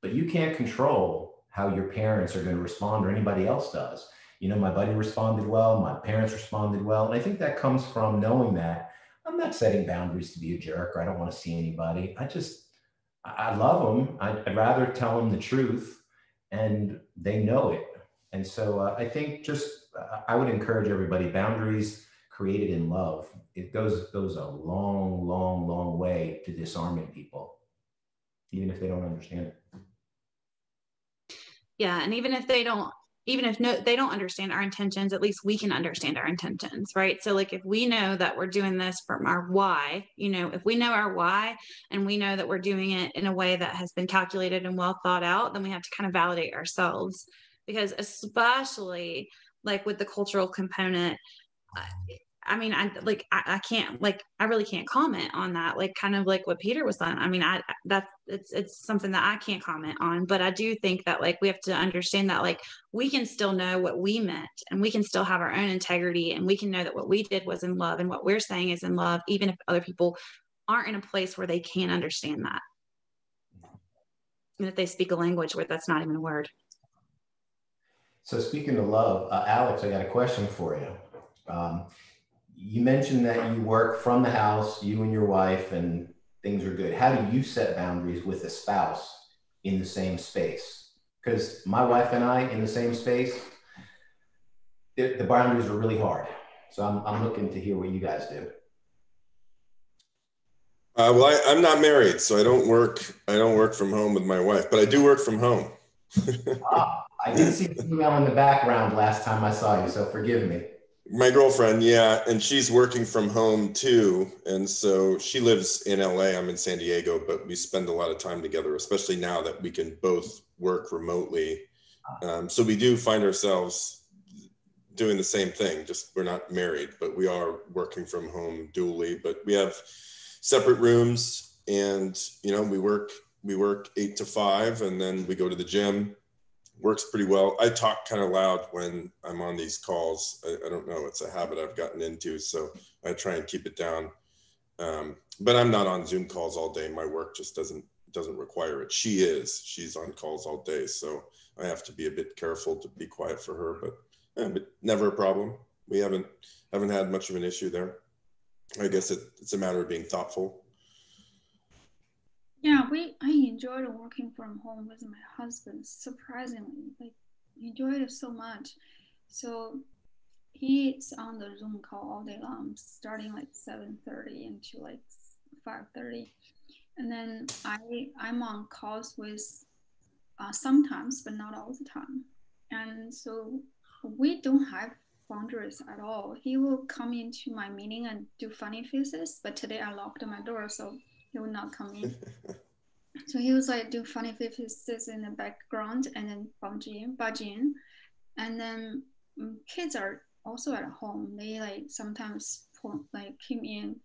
B: But you can't control how your parents are going to respond or anybody else does. My buddy responded well, my parents responded well. And I think that comes from knowing that I'm not setting boundaries to be a jerk or I don't want to see anybody. I love them. I'd rather tell them the truth and they know it. And so I think I would encourage everybody, boundaries created in love, it goes a long, long, long way to disarming people, even if they don't understand it.
C: Yeah. And even if they don't understand our intentions, at least we can understand our intentions, right? So like if we know that we're doing this from our why, if we know our why and we know that we're doing it in a way that has been calculated and well thought out, then we have to kind of validate ourselves. Because especially like with the cultural component, I can't, I really can't comment on that, like kind of like what Peter was saying. It's something that I can't comment on, but I do think that like we have to understand that like we can still know what we meant and we can still have our own integrity and we can know that what we did was in love and what we're saying is in love, even if other people aren't in a place where they can't understand that. And if they speak a language where that's not even a word.
B: So speaking of love, Alex, I got a question for you. You mentioned that you work from the house, you and your wife, and things are good. How do you set boundaries with a spouse in the same space? Because my wife and I in the same space, the boundaries are really hard. So I'm looking to hear what you guys do.
H: Well, I'm not married, so I don't work from home with my wife, but I do work from home.
B: I did see the email in the background last time I saw you, so forgive me.
H: My girlfriend, yeah, and she's working from home too. And so she lives in LA, I'm in San Diego, but we spend a lot of time together, especially now that we can both work remotely. So we do find ourselves doing the same thing, just we're not married, but we are working from home dually, but we have separate rooms and, we work 8 to 5 and then we go to the gym. works pretty well. I talk kind of loud when I'm on these calls. I don't know, it's a habit I've gotten into, so I try and keep it down. But I'm not on Zoom calls all day. My work just doesn't require it. She's on calls all day, so I have to be a bit careful to be quiet for her, but never a problem. We haven't had much of an issue there. I guess it's a matter of being thoughtful.
G: Yeah, I enjoyed working from home with my husband. Surprisingly, like, enjoyed it so much. So he's on the Zoom call all day long, starting like 7:30 until like 5:30, and then I'm on calls with sometimes, but not all the time. And so we don't have boundaries at all. He will come into my meeting and do funny faces, but today I locked my door, so he will not come in. So he was like do funny faces in the background and then budging. And then kids are also at home. They like sometimes came in.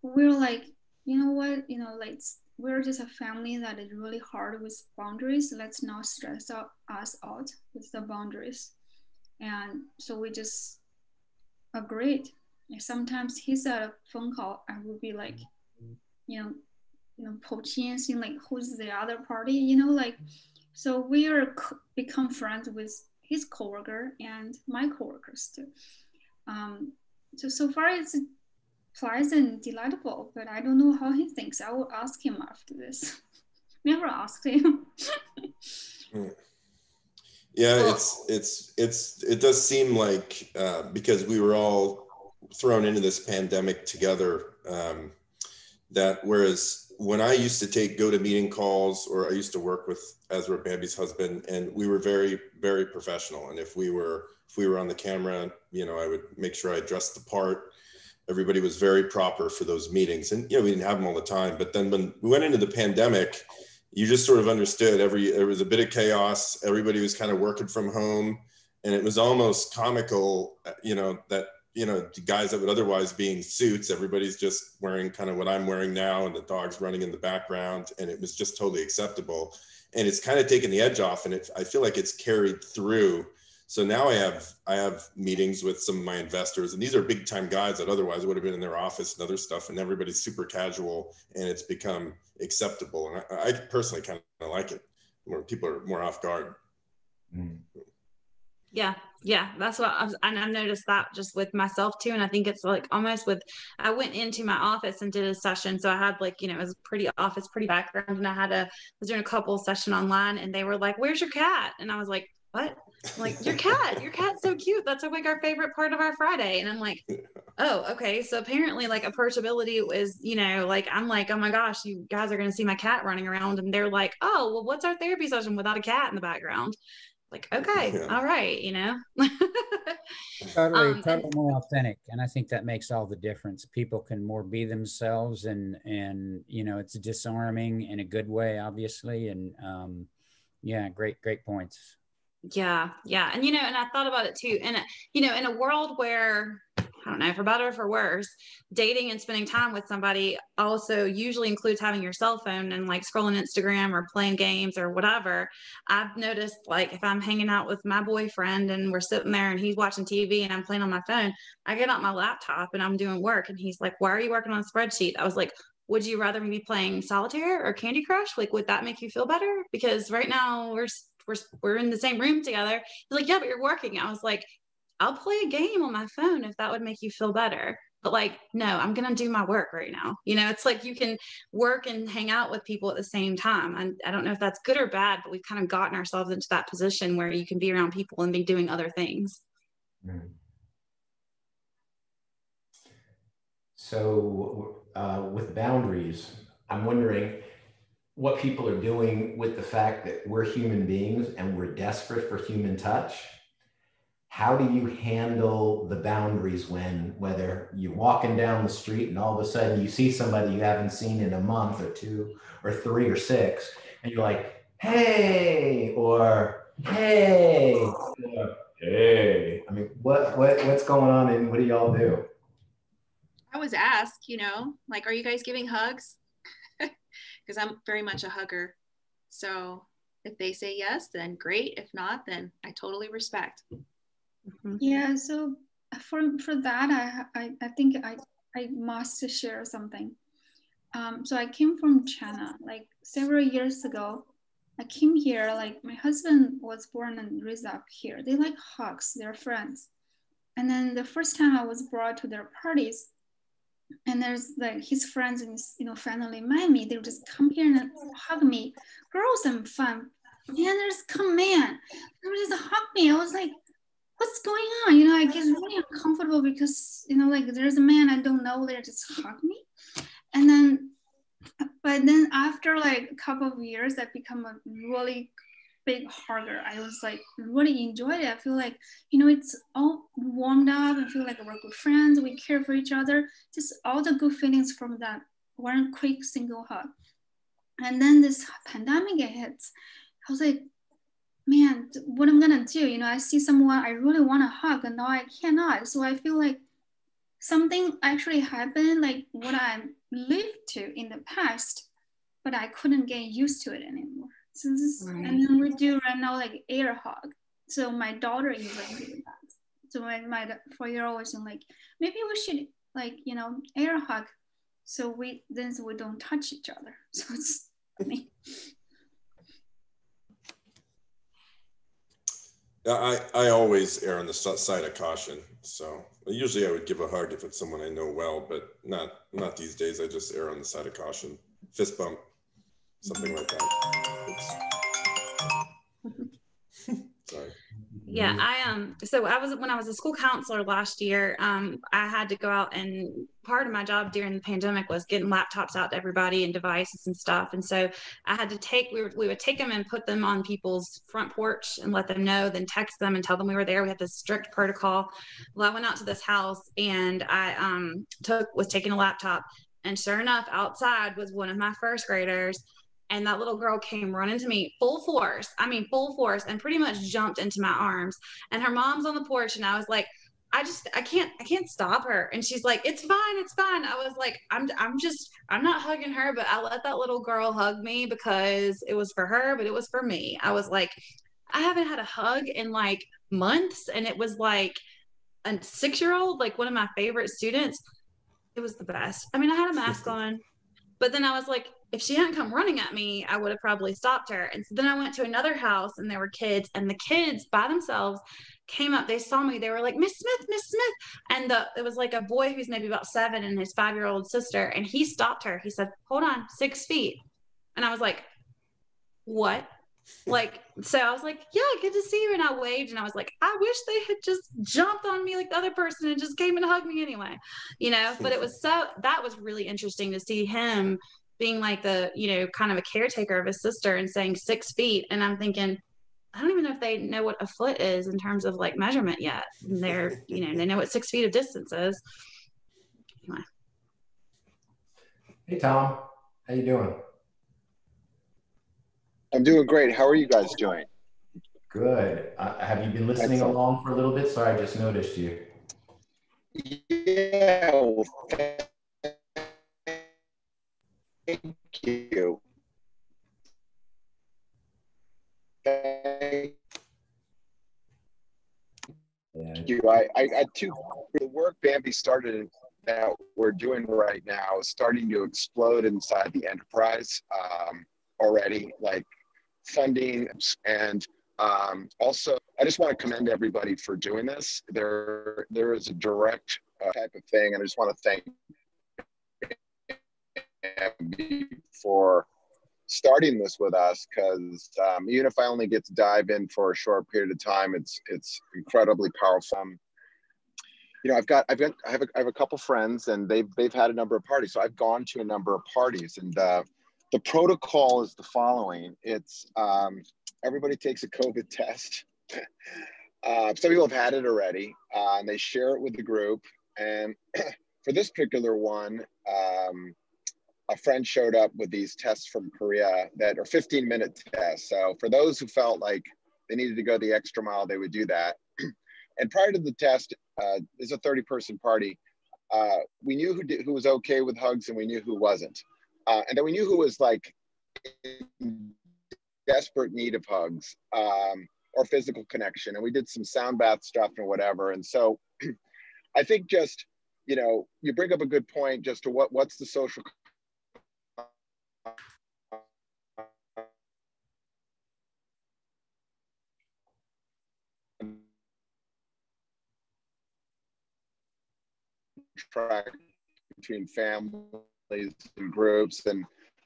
G: We're like, you know what, like we're just a family that is really hard with boundaries. Let's not stress us out with the boundaries. And so we just agreed. Sometimes he's at a phone call, I would be like, poaching, seeing like who's the other party, like, so we are become friends with his coworker and my coworkers too. So far it's pleasant, delightful, but I don't know how he thinks. I will ask him after this. Never asked him.
H: Yeah, it does seem like because we were all thrown into this pandemic together, that whereas when I used to take GoToMeeting calls, or I used to work with Ezra, Bambi's husband, and we were very, very professional. And if we were on the camera, I would make sure I dressed the part. Everybody was very proper for those meetings, and we didn't have them all the time. But then when we went into the pandemic, you just sort of understood there was a bit of chaos. Everybody was kind of working from home, and it was almost comical, that the guys that would otherwise be in suits, everybody's just wearing kind of what I'm wearing now, and the dog's running in the background, and it was just totally acceptable. And it's kind of taken the edge off, and I feel like it's carried through. So now I have meetings with some of my investors, and these are big time guys that otherwise would have been in their office and other stuff, and everybody's super casual, and it's become acceptable. And I personally kind of like it, where people are more off guard.
B: Mm.
C: Yeah, that's what I've noticed that just with myself too. And I think it's like almost I went into my office and did a session. So I had it was pretty background, and I was doing a couple session online, and they were like, "Where's your cat?" And I was like, "What?" I'm like, your cat's so cute. That's like our favorite part of our Friday. And I'm like, oh, okay. So apparently like approachability is, I'm like, oh my gosh, you guys are going to see my cat running around. And they're like, oh, well, what's our therapy session without a cat in the background? Like, okay, yeah. All right,
D: Totally more authentic. And I think that makes all the difference. People can more be themselves, and it's disarming in a good way, obviously. And great points.
C: Yeah. And, and I thought about it too. And, in a world where, I don't know, for better or for worse, dating and spending time with somebody also usually includes having your cell phone and like scrolling Instagram or playing games or whatever. I've noticed, like, if I'm hanging out with my boyfriend and we're sitting there and he's watching TV and I'm playing on my phone, I get out my laptop and I'm doing work, and he's like, why are you working on a spreadsheet? I was like, would you rather me be playing solitaire or Candy Crush? Like, would that make you feel better? Because right now we're in the same room together. He's like, yeah, but you're working. I was like, I'll play a game on my phone if that would make you feel better. But like, no, I'm going to do my work right now. It's like you can work and hang out with people at the same time. And I don't know if that's good or bad, but we've kind of gotten ourselves into that position where you can be around people and be doing other things.
B: Mm. So with boundaries, I'm wondering what people are doing with the fact that we're human beings and we're desperate for human touch. How do you handle the boundaries whether you're walking down the street and all of a sudden you see somebody you haven't seen in a month or 2 or 3 or 6, and you're like, hey, or hey, or, hey. I mean, what's going on, and what do y'all do?
E: I was asked, like, are you guys giving hugs? Because I'm very much a hugger. So If they say yes, then great. If not, then I totally respect.
G: Yeah, so for that, I think I must share something. So I came from China, like several years ago. I came here, like my husband was born and raised up here. They like hugs, they're friends. And then the first time I was brought to their parties, and there's like his friends and his, family met me, they would just come here and hug me. Girls, I'm fun. Man, there's come man. They would just hug me. I was like, what's going on? I get really uncomfortable because, like there's a man I don't know, they just hug me. And then, but then after like a couple of years, I become a really big hugger. I was like really enjoyed it. I feel like, it's all warmed up. I feel like we're good friends. We care for each other. Just all the good feelings from that one quick single hug. And then this pandemic hits. I was like, man, what I'm gonna do? I see someone I really want to hug and now I cannot. So I feel like something actually happened, like what I lived to in the past, but I couldn't get used to it anymore. So and then we do right now like air hug. So my daughter even did that. So my 4-year-old was like, maybe we should like, air hug. So we don't touch each other. So it's funny.
H: I always err on the side of caution. So usually I would give a hug if it's someone I know well, but not these days. I just err on the side of caution. Fist bump, something like that. Sorry.
C: Yeah, so when I was a school counselor last year, I had to go out, and part of my job during the pandemic was getting laptops out to everybody and devices and stuff. And so I had to we would take them and put them on people's front porch and let them know, then text them and tell them we were there. We had this strict protocol. Well, I went out to this house and I was taking a laptop, and sure enough, outside was one of my first graders. And that little girl came running to me full force, and pretty much jumped into my arms. And her mom's on the porch, and I was like, I can't stop her. And she's like, it's fine. I was like, I'm not hugging her, but I let that little girl hug me because it was for her, but it was for me. I was like, I haven't had a hug in like months. And it was like a 6-year-old, like one of my favorite students. It was the best. I mean, I had a mask on, but then I was like, if she hadn't come running at me, I would have probably stopped her. And so then I went to another house, and there were kids, and the kids by themselves came up. They saw me. They were like, Miss Smith. And it was like a boy who's maybe about 7 and his 5-year-old sister. And he stopped her. He said, hold on, 6 feet. And I was like, what? Like, so I was like, yeah, good to see you. And I waved, and I was like, I wish they had just jumped on me like the other person and just came and hugged me anyway, but it was that was really interesting to see him being like the, kind of a caretaker of his sister and saying 6 feet. And I'm thinking, I don't even know if they know what a foot is in terms of like measurement yet. And they're, they know what 6 feet of distance is. Anyway.
B: Hey, Tom, how you doing?
I: I'm doing great. How are you guys doing?
B: Good. Have you been listening along for a little bit? Sorry, I just noticed you.
I: Yeah, well, thank you. Thank you. I too, the work Bambi started that we're doing right now is starting to explode inside the enterprise already, like funding. And also, I just want to commend everybody for doing this. There is a direct type of thing, and I just want to thank Bambi for starting this with us, because even if I only get to dive in for a short period of time, it's incredibly powerful. I have a couple friends, and they've had a number of parties, so I've gone to a number of parties, and the protocol is the following. It's everybody takes a COVID test. Some people have had it already, and they share it with the group. And for this particular one, a friend showed up with these tests from Korea that are 15-minute tests. So for those who felt like they needed to go the extra mile, they would do that. And prior to the test, there's a 30-person party. We knew who was okay with hugs, and we knew who wasn't. And then we knew who was like in desperate need of hugs or physical connection. And we did some sound bath stuff and whatever. And so I think just, you know, you bring up a good point just to what's the social track between families and groups. And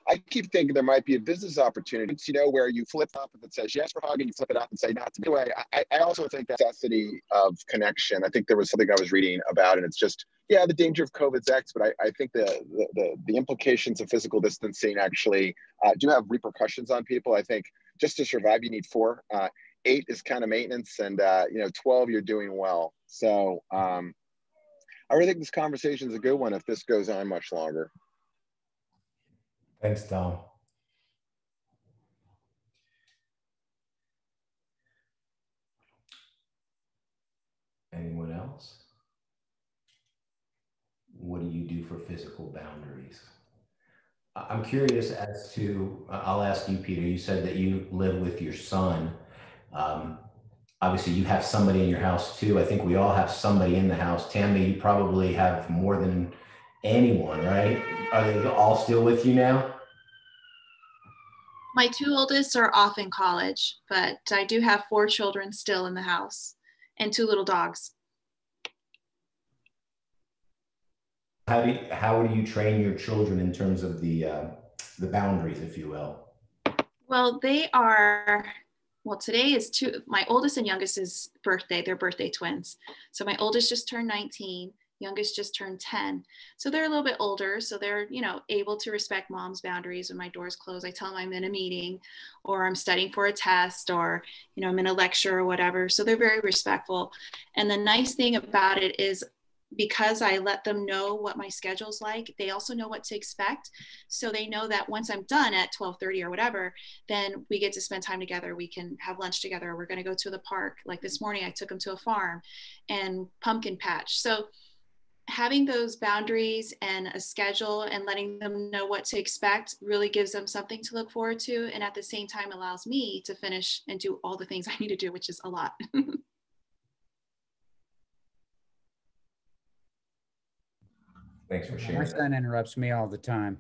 I: I keep thinking there might be a business opportunity, you know, where you flip up and it says yes for hug, and you flip it up and say not to. Anyway, I also think that necessity of connection. I think there was something I was reading about, and it's just, yeah, the danger of COVID's X, but I think the implications of physical distancing actually do have repercussions on people. I think just to survive, you need 4. 8 is kind of maintenance, and you know, 12, you're doing well. So I really think this conversation is a good one if this goes on much longer.
B: Thanks, Tom. Anyone else? What do you do for physical boundaries? I'm curious as to, I'll ask you, Peter, you said that you live with your son. Obviously you have somebody in your house too. I think we all have somebody in the house. Tammy, you probably have more than anyone, right? Are they all still with you now?
E: My 2 oldest are off in college, but I do have 4 children still in the house and 2 little dogs.
B: How do you train your children in terms of the boundaries, if you will?
E: Well, today is my oldest and youngest's birthday. They're birthday twins. So my oldest just turned 19, youngest just turned 10. So they're a little bit older. So they're, you know, able to respect mom's boundaries. When my door's closed, I tell them I'm in a meeting or I'm studying for a test, or, you know, I'm in a lecture or whatever. So they're very respectful. And the nice thing about it is, because I let them know what my schedule's like, they also know what to expect. So they know that once I'm done at 12:30 or whatever, then we get to spend time together. We can have lunch together. We're going to go to the park. Like this morning, I took them to a farm and pumpkin patch. So having those boundaries and a schedule and letting them know what to expect really gives them something to look forward to. And at the same time allows me to finish and do all the things I need to do, which is a lot.
B: Thanks for sharing.
D: My son interrupts me all the time,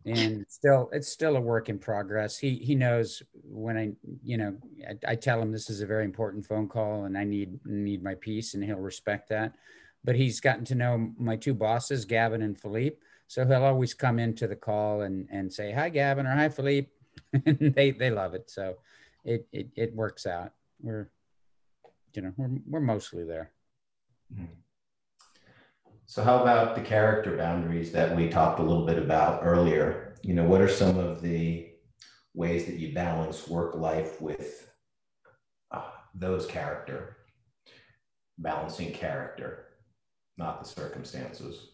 D: and it's still a work in progress. He knows when I tell him this is a very important phone call and I need my peace, and he'll respect that. But he's gotten to know my 2 bosses, Gavin and Philippe, so he'll always come into the call and say hi, Gavin, or hi, Philippe, and they love it. So it works out. We're mostly there.
B: Mm-hmm. So how about the character boundaries that we talked a little bit about earlier? You know, what are some of the ways that you balance work life with those balancing character, not the circumstances?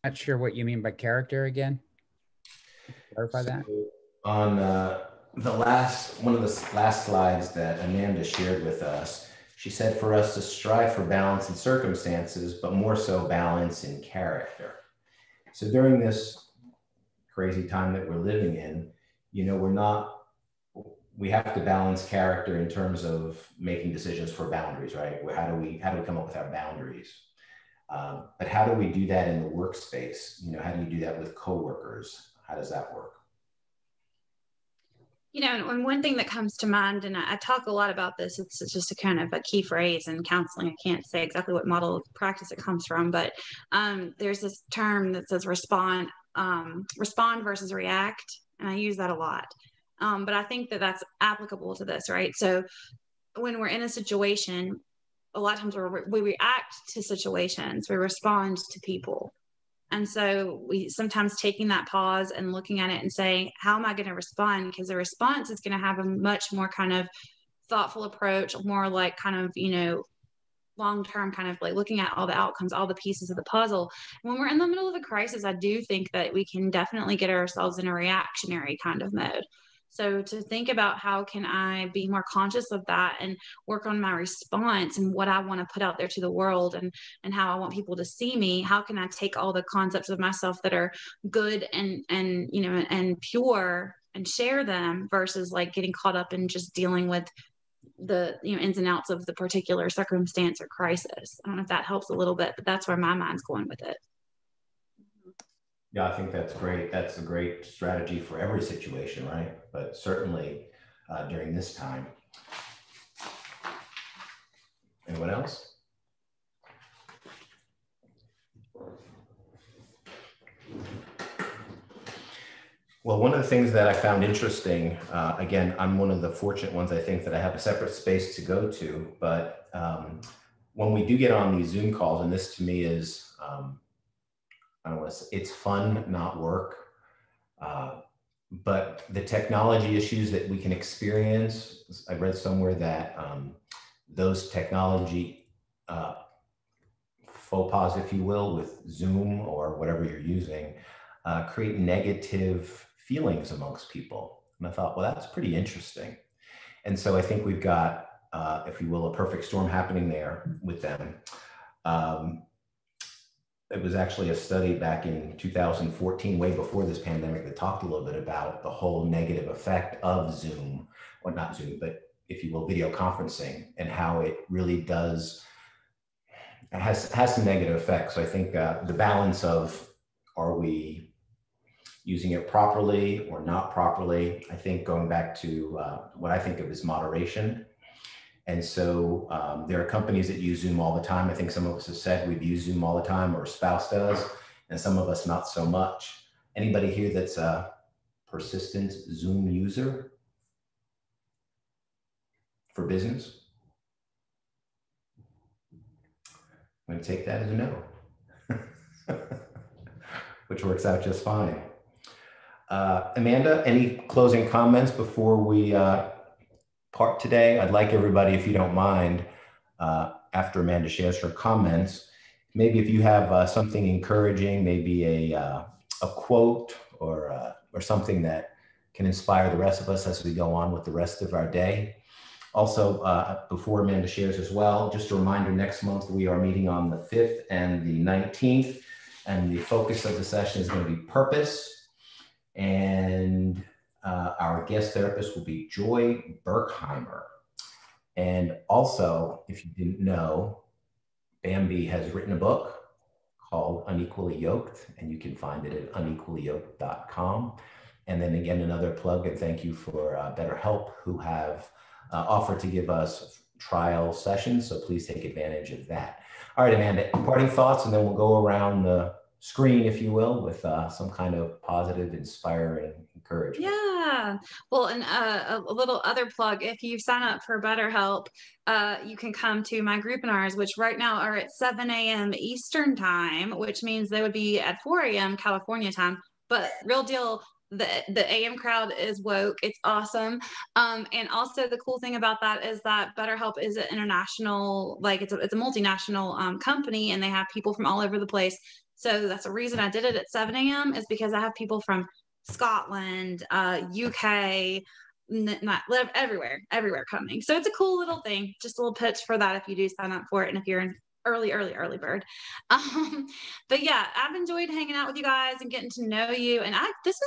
D: Not sure what you mean by character again. Clarify that.
B: On one of the last slides that Amanda shared with us, she said for us to strive for balance in circumstances, but more so balance in character. So during this crazy time that we're living in, you know, we have to balance character in terms of making decisions for boundaries, right? How do we come up with our boundaries? But how do we do that in the workspace? You know, how do you do that with coworkers? How does that work?
C: You know, and one thing that comes to mind, and I talk a lot about this, it's just a kind of a key phrase in counseling. I can't say exactly what model of practice it comes from, but there's this term that says respond versus react. And I use that a lot. But I think that that's applicable to this, right? So when we're in a situation, a lot of times we react to situations, we respond to people. And so we sometimes taking that pause and looking at it and saying, how am I going to respond? Because the response is going to have a much more kind of thoughtful approach, more like kind of, you know, long-term kind of like looking at all the outcomes, all the pieces of the puzzle. When we're in the middle of a crisis, I do think that we can definitely get ourselves in a reactionary kind of mode. So to think about how can I be more conscious of that and work on my response and what I want to put out there to the world, and how I want people to see me, how can I take all the concepts of myself that are good and you know, and pure, and share them, versus like getting caught up in just dealing with the, you know, ins and outs of the particular circumstance or crisis. I don't know if that helps a little bit, but that's where my mind's going with it.
B: Yeah, I think that's great. That's a great strategy for every situation, right? But certainly during this time. Anyone else? Well, one of the things that I found interesting, again, I'm one of the fortunate ones, I think, that I have a separate space to go to, but when we do get on these Zoom calls, and this to me is, I don't want to say, it's fun, not work. But the technology issues that we can experience, I read somewhere that those technology faux pas, if you will, with Zoom or whatever you're using, create negative feelings amongst people. And I thought, well, that's pretty interesting. And so I think we've got, if you will, a perfect storm happening there with them. It was actually a study back in 2014, way before this pandemic, that talked a little bit about the whole negative effect of Zoom, or not Zoom, but if you will, video conferencing, and how it really does, it has some negative effects. So I think the balance of, are we using it properly or not properly? I think going back to what I think of as moderation. And so there are companies that use Zoom all the time. I think some of us have said we've used Zoom all the time, or a spouse does, and some of us not so much. Anybody here that's a persistent Zoom user for business? I'm going to take that as a no, which works out just fine. Amanda, any closing comments before we part today? I'd like everybody, if you don't mind, after Amanda shares her comments, maybe if you have something encouraging, maybe a quote or something that can inspire the rest of us as we go on with the rest of our day. Also, before Amanda shares as well, just a reminder, next month we are meeting on the 5th and the 19th, and the focus of the session is going to be purpose. And our guest therapist will be Joy Berkheimer. And also, if you didn't know, Bambi has written a book called Unequally Yoked, and you can find it at unequallyyoked.com. And then again, another plug, and thank you for BetterHelp, who have offered to give us trial sessions. So please take advantage of that. All right, Amanda, parting thoughts, and then we'll go around the screen, if you will, with some kind of positive, inspiring encouragement.
C: Yeah. Well, and a little other plug, if you sign up for BetterHelp, you can come to my groupinars, which right now are at 7 a.m. Eastern time, which means they would be at 4 a.m. California time. But real deal, the AM crowd is woke. It's awesome. And also the cool thing about that is that BetterHelp is an international, like it's a multinational company, and they have people from all over the place. So that's the reason I did it at 7 a.m. is because I have people from Scotland, UK, everywhere coming. So it's a cool little thing. Just a little pitch for that if you do sign up for it, and if you're an early bird. But yeah, I've enjoyed hanging out with you guys and getting to know you. And this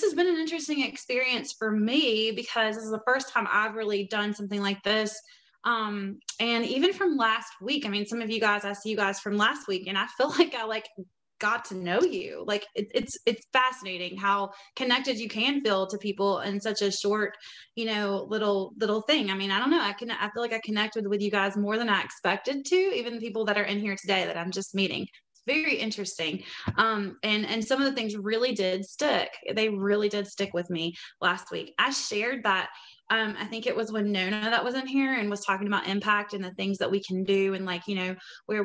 C: has been an interesting experience for me, because this is the first time I've really done something like this. And even from last week, I mean, some of you guys, I see you guys from last week, and I feel like I got to know you. Like it's fascinating how connected you can feel to people in such a short, little thing. I mean, I don't know. I feel like I connected with you guys more than I expected to, even the people that are in here today that I'm just meeting. It's very interesting. And some of the things really did stick. They really did stick with me last week. I shared that. I think it was when Nona that was in here and was talking about impact and the things that we can do, and where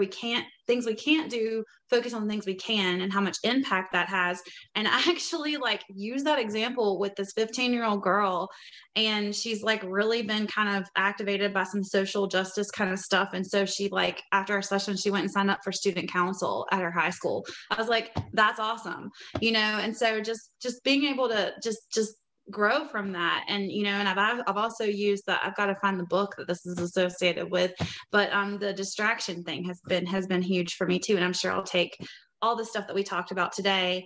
C: things we can't do, focus on things we can, and how much impact that has. And I actually use that example with this 15-year-old girl, and she's really been kind of activated by some social justice kind of stuff. And so she after our session, she went and signed up for student council at her high school. I was like, that's awesome. And so just being able to just grow from that. And, you know, and I've also used that. I've got to find the book that this is associated with, but the distraction thing has been huge for me too. And I'm sure I'll take all the stuff that we talked about today,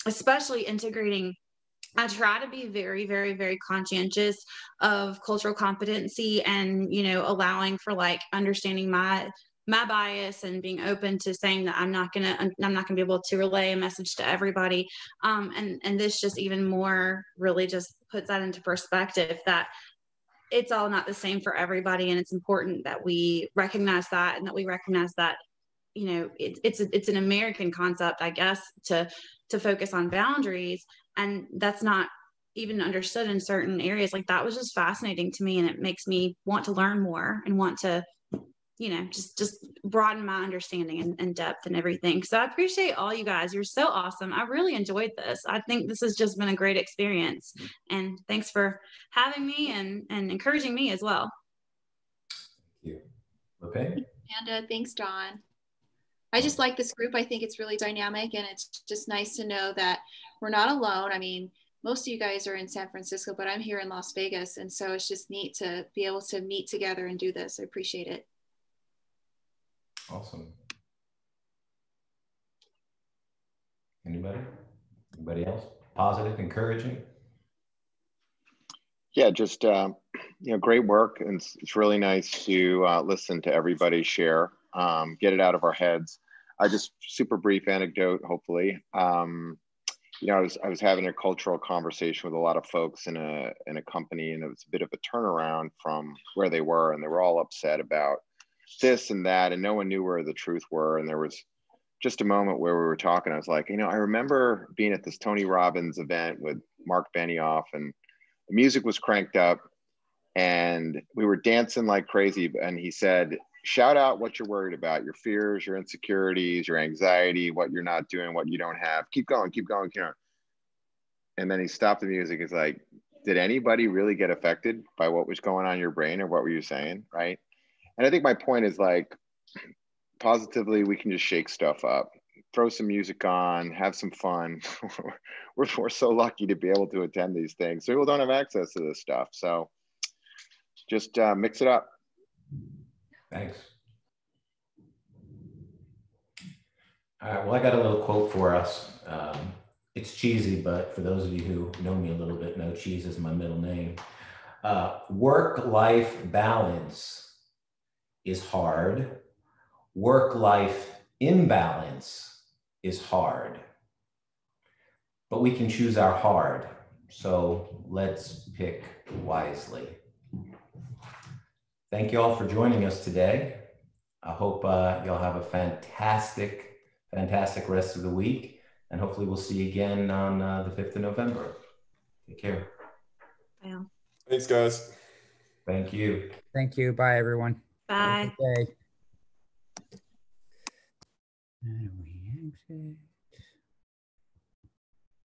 C: especially integrating. I try to be very, very, very conscientious of cultural competency and, you know, allowing for like understanding my bias and being open to saying that I'm not gonna be able to relay a message to everybody. And this just even more really just puts that into perspective, that it's all not the same for everybody. And it's important that we recognize that, and that we recognize that, you know, it's an American concept, I guess, to focus on boundaries. And that's not even understood in certain areas. Like, that was just fascinating to me. And it makes me want to learn more and want to, you know, just broaden my understanding and depth and everything. So I appreciate all you guys. You're so awesome. I really enjoyed this. I think this has just been a great experience. And thanks for having me and encouraging me as well.
B: Thank you. Okay.
E: Amanda, thanks, Dawn. I just like this group. I think it's really dynamic, and it's just nice to know that we're not alone. I mean, most of you guys are in San Francisco, but I'm here in Las Vegas. And so it's just neat to be able to meet together and do this. I appreciate it.
B: Awesome. Anybody else? Positive, encouraging?
I: Yeah, just, you know, great work. And it's really nice to listen to everybody share, get it out of our heads. I just super brief anecdote, hopefully. You know, I was having a cultural conversation with a lot of folks in a company, and it was a bit of a turnaround from where they were, and they were all upset about this and that, and no one knew where the truth were. And there was just a moment where we were talking. I was like, you know, I remember being at this Tony Robbins event with Mark Benioff, and the music was cranked up, and we were dancing like crazy. And he said, shout out what you're worried about, your fears, your insecurities, your anxiety, what you're not doing, what you don't have. Keep going, keep going, keep going. And then he stopped the music. He's like, did anybody really get affected by what was going on in your brain, or what were you saying, right? And I think my point is, like, positively, we can just shake stuff up, throw some music on, have some fun. we're so lucky to be able to attend these things. People don't have access to this stuff. So just mix it up.
B: Thanks. All right, well, I got a little quote for us. It's cheesy, but for those of you who know me a little bit, know Cheese is my middle name. Work-life balance is hard. Work-life imbalance is hard. But we can choose our hard. So let's pick wisely. Thank you all for joining us today. I hope y'all have a fantastic rest of the week. And hopefully we'll see you again on the 5th of November. Take care.
C: Bye.
H: Thanks, guys.
B: Thank you.
D: Thank you. Bye, everyone.
C: Bye.
D: Have a good day. And we exit.